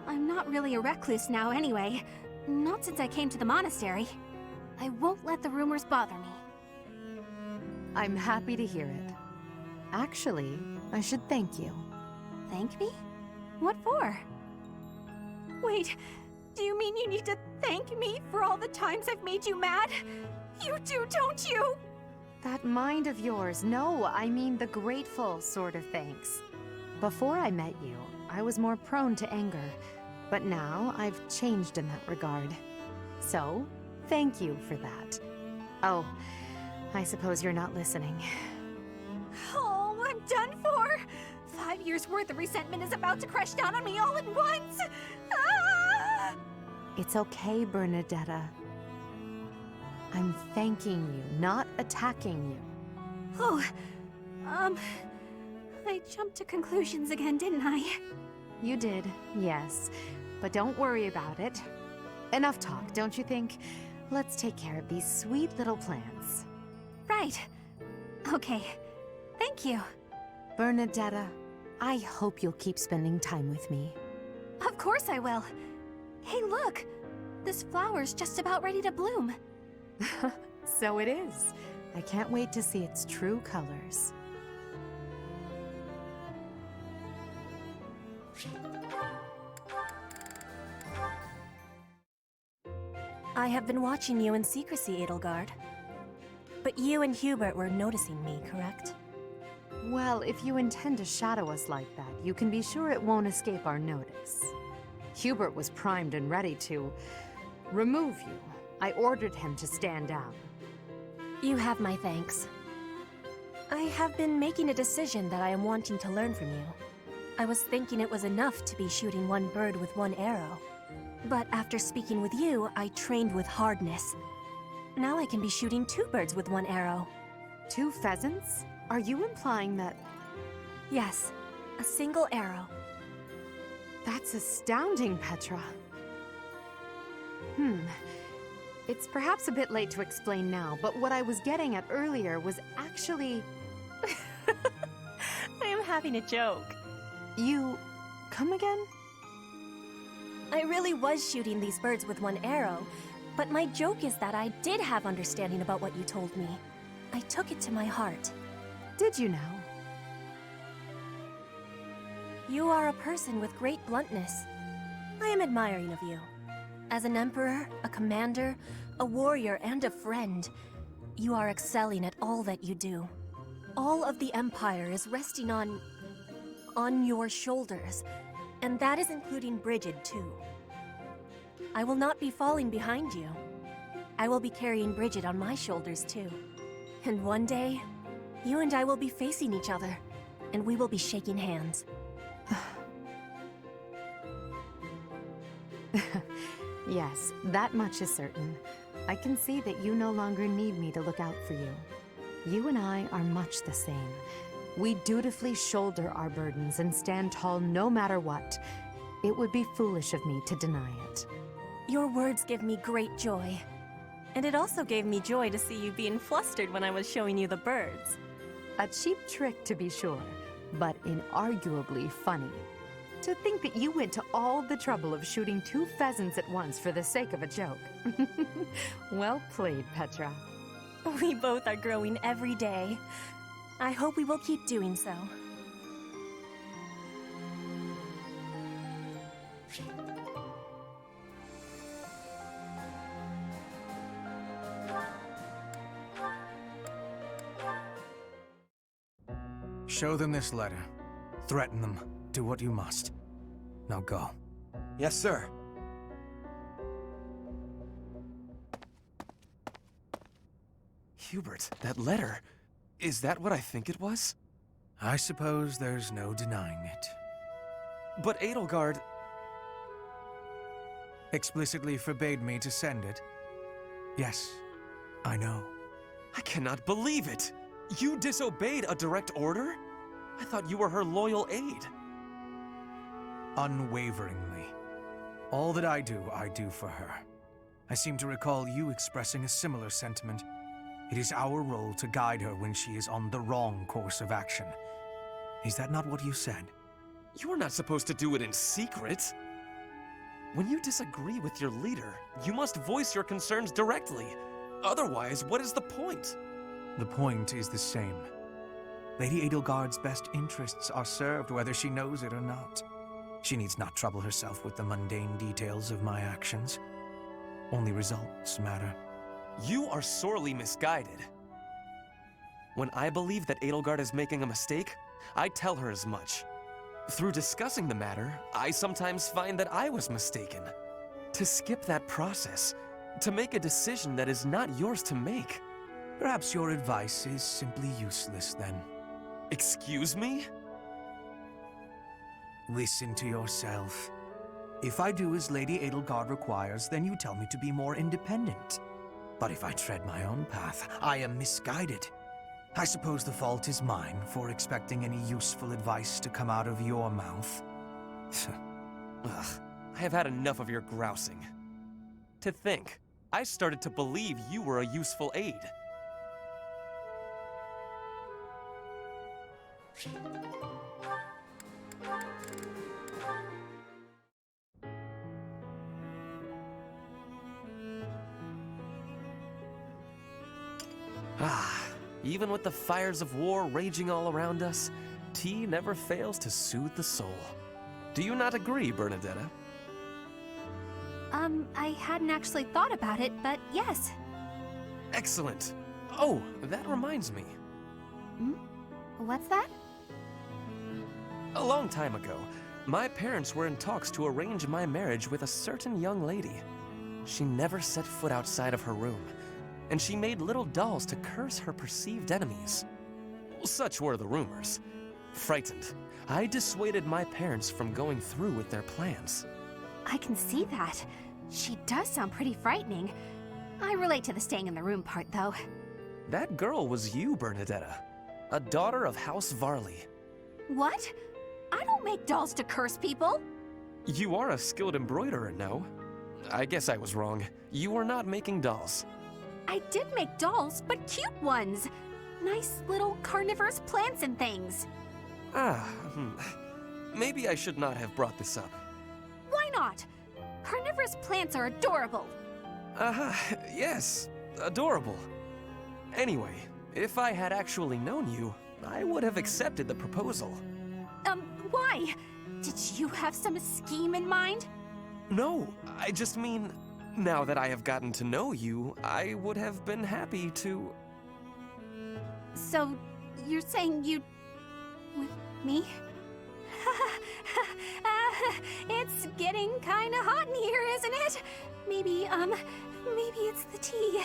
I'm not really a recluse now anyway. Not since I came to the monastery. I won't let the rumors bother me. I'm happy to hear it. Actually, I should thank you. Thank me? What for? Wait, do you mean you need to thank me for all the times I've made you mad? You do, don't you? That mind of yours. No, I mean the grateful sort of thanks. Before I met you, I was more prone to anger, but now I've changed in that regard. So, thank you for that. Oh, I suppose you're not listening. Oh, I'm done for! 5 years' worth of resentment is about to crash down on me all at once! Ah! It's okay, Bernadetta. I'm thanking you, not attacking you. Oh, I jumped to conclusions again, didn't I? You did, yes. But don't worry about it. Enough talk, don't you think? Let's take care of these sweet little plants. Right. Okay. Thank you. Bernadetta, I hope you'll keep spending time with me. Of course I will. Hey, look! This flower's just about ready to bloom. So it is. I can't wait to see its true colors. I have been watching you in secrecy, Edelgard. But you and Hubert were noticing me, correct? Well, if you intend to shadow us like that, you can be sure it won't escape our notice. Hubert was primed and ready to, remove you. I ordered him to stand down. You have my thanks. I have been making a decision that I am wanting to learn from you. I was thinking it was enough to be shooting one bird with one arrow. But after speaking with you, I trained with hardness. Now I can be shooting 2 birds with 1 arrow. 2 pheasants? Are you implying that... Yes, a single arrow. That's astounding, Petra. It's perhaps a bit late to explain now, but what I was getting at earlier was actually... I am having a joke. You... come again? I really was shooting these birds with 1 arrow, but my joke is that I did have understanding about what you told me. I took it to my heart. Did you now? You are a person with great bluntness. I am admiring of you. As an emperor, a commander, a warrior, and a friend, you are excelling at all that you do. All of the Empire is resting on your shoulders, and that is including Brigid, too. I will not be falling behind you. I will be carrying Brigid on my shoulders, too. And one day, you and I will be facing each other, and we will be shaking hands. Yes, that much is certain. I can see that you no longer need me to look out for you. You and I are much the same. We dutifully shoulder our burdens and stand tall no matter what. It would be foolish of me to deny it. Your words give me great joy. And it also gave me joy to see you being flustered when I was showing you the birds. A cheap trick, to be sure, but inarguably funny. To think that you went to all the trouble of shooting 2 pheasants at once for the sake of a joke. Well played, Petra. We both are growing every day. I hope we will keep doing so. Show them this letter. Threaten them. Do what you must. Now go. Yes, sir. Hubert, that letter. Is that what I think it was? I suppose there's no denying it. But Edelgard... explicitly forbade me to send it. Yes, I know. I cannot believe it! You disobeyed a direct order? I thought you were her loyal aide. Unwaveringly. All that I do for her. I seem to recall you expressing a similar sentiment. It is our role to guide her when she is on the wrong course of action. Is that not what you said? You are not supposed to do it in secret. When you disagree with your leader, you must voice your concerns directly. Otherwise, what is the point? The point is the same. Lady Edelgard's best interests are served whether she knows it or not. She needs not trouble herself with the mundane details of my actions. Only results matter. You are sorely misguided. When I believe that Edelgard is making a mistake, I tell her as much. Through discussing the matter, I sometimes find that I was mistaken. To skip that process, to make a decision that is not yours to make. Perhaps your advice is simply useless then. Excuse me? Listen to yourself. If I do as Lady Edelgard requires, then you tell me to be more independent. But if I tread my own path, I am misguided. I suppose the fault is mine for expecting any useful advice to come out of your mouth. Ugh, I have had enough of your grousing. To think, I started to believe you were a useful aide. Even with the fires of war raging all around us, tea never fails to soothe the soul. Do you not agree, Bernadetta? I hadn't actually thought about it, but yes. Excellent. Oh, that reminds me. What's that? A long time ago, my parents were in talks to arrange my marriage with a certain young lady. She never set foot outside of her room, and she made little dolls to curse her perceived enemies. Such were the rumors. Frightened, I dissuaded my parents from going through with their plans. I can see that. She does sound pretty frightening. I relate to the staying in the room part, though. That girl was you, Bernadetta, a daughter of House Varley. What? I don't make dolls to curse people. You are a skilled embroiderer, no? I guess I was wrong. You were not making dolls. I did make dolls, but cute ones. Nice little carnivorous plants and things. Maybe I should not have brought this up. Why not? Carnivorous plants are adorable. Yes, adorable. Anyway, if I had actually known you, I would have accepted the proposal. Why? Did you have some scheme in mind? No, I just mean, now that I have gotten to know you, I would have been happy to... So, you're saying you'd... with me? It's getting kinda hot in here, isn't it? Maybe it's the tea.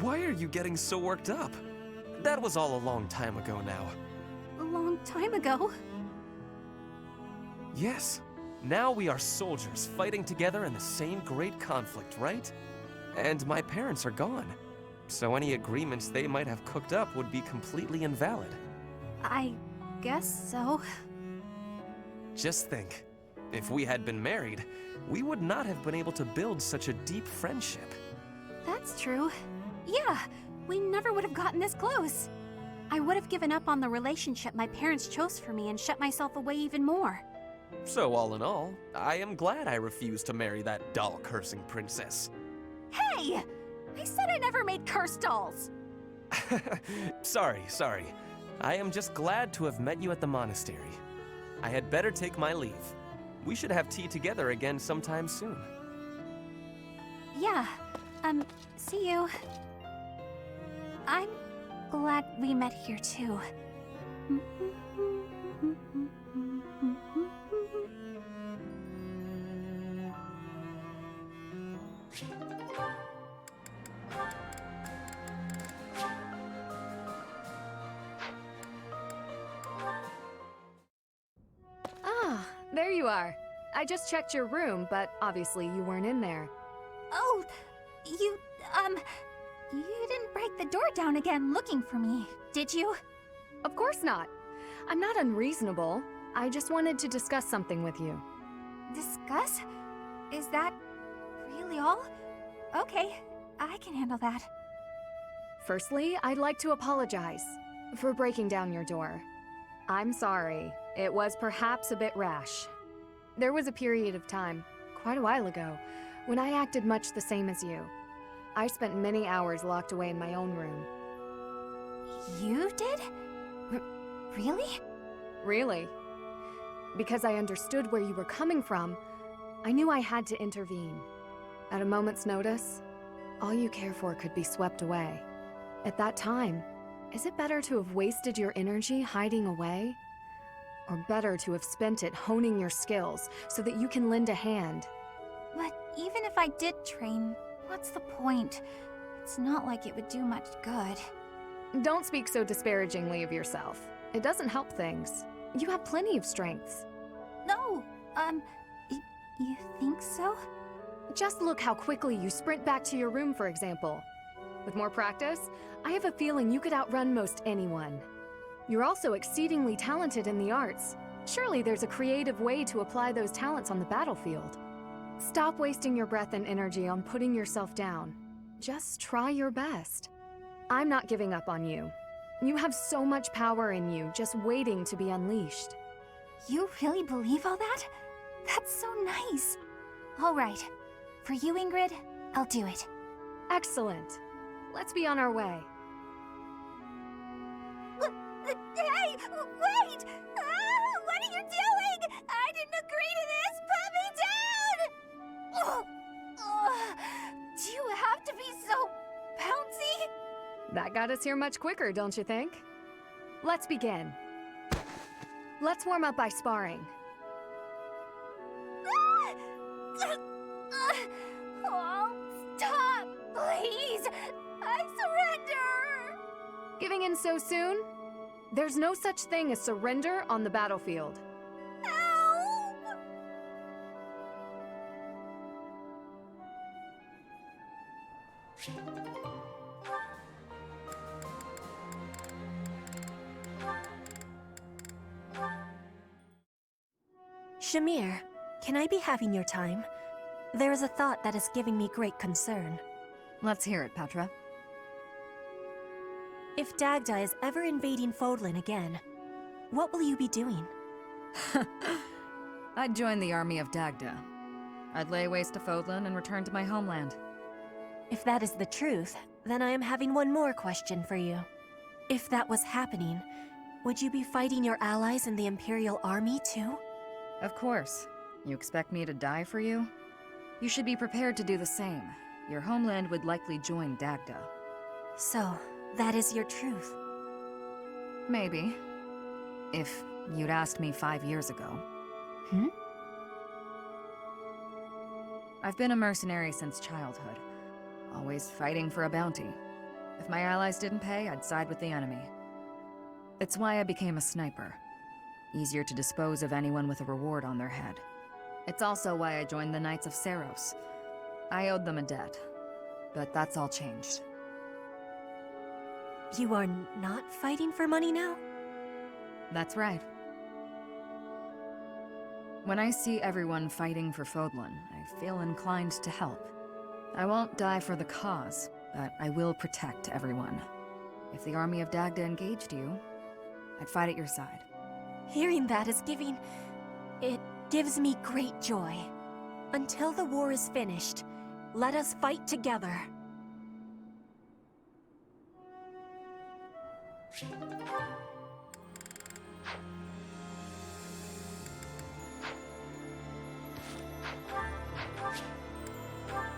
Why are you getting so worked up? That was all a long time ago now. A long time ago? Yes. Now we are soldiers fighting together in the same great conflict, right? And my parents are gone. So any agreements they might have cooked up would be completely invalid. I guess so. Just think, if we had been married, we would not have been able to build such a deep friendship. That's true. Yeah, we never would have gotten this close. I would have given up on the relationship my parents chose for me and shut myself away even more. So all in all, I am glad I refused to marry that doll-cursing princess. Hey! I said I never made cursed dolls! Sorry. I am just glad to have met you at the monastery. I had better take my leave. We should have tea together again sometime soon. Yeah, see you. I'm glad we met here too. There you are. I just checked your room, but obviously you weren't in there. Oh, you didn't break the door down again looking for me, did you? Of course not. I'm not unreasonable. I just wanted to discuss something with you. Discuss? Is that really all? Okay, I can handle that. Firstly, I'd like to apologize for breaking down your door. I'm sorry. It was perhaps a bit rash. There was a period of time, quite a while ago, when I acted much the same as you. I spent many hours locked away in my own room. You did? Really? Really. Because I understood where you were coming from, I knew I had to intervene. At a moment's notice, all you care for could be swept away. At that time, is it better to have wasted your energy hiding away? Or better to have spent it honing your skills so that you can lend a hand? But even if I did train, what's the point? It's not like it would do much good. Don't speak so disparagingly of yourself. It doesn't help things. You have plenty of strengths. No, you think so? Just look how quickly you sprint back to your room, for example. With more practice, I have a feeling you could outrun most anyone. You're also exceedingly talented in the arts. Surely there's a creative way to apply those talents on the battlefield. Stop wasting your breath and energy on putting yourself down. Just try your best. I'm not giving up on you. You have so much power in you, just waiting to be unleashed. You really believe all that? That's so nice. All right. For you, Ingrid, I'll do it. Excellent. Let's be on our way. Hey, wait! What are you doing? I didn't agree to this! Put me down! Do you have to be so bouncy? That got us here much quicker, don't you think? Let's begin. Let's warm up by sparring. Oh giving in so soon? There's no such thing as surrender on the battlefield. Shamir, can I be having your time? There is a thought that is giving me great concern. Let's hear it, Petra. If Dagda is ever invading Fodlan again, what will you be doing? I'd join the army of Dagda. I'd lay waste to Fodlan and return to my homeland. If that is the truth, then I am having one more question for you. If that was happening, would you be fighting your allies in the Imperial Army too? Of course. You expect me to die for you? You should be prepared to do the same. Your homeland would likely join Dagda. So, that is your truth? Maybe. If you'd asked me 5 years ago. Hmm? I've been a mercenary since childhood. Always fighting for a bounty. If my allies didn't pay, I'd side with the enemy. It's why I became a sniper. Easier to dispose of anyone with a reward on their head. It's also why I joined the Knights of Saros. I owed them a debt, but that's all changed. You are not fighting for money now? That's right. When I see everyone fighting for Fodlan, I feel inclined to help. I won't die for the cause, but I will protect everyone. If the army of Dagda engaged you, I'd fight at your side. Hearing that is it gives me great joy. Until the war is finished, let us fight together.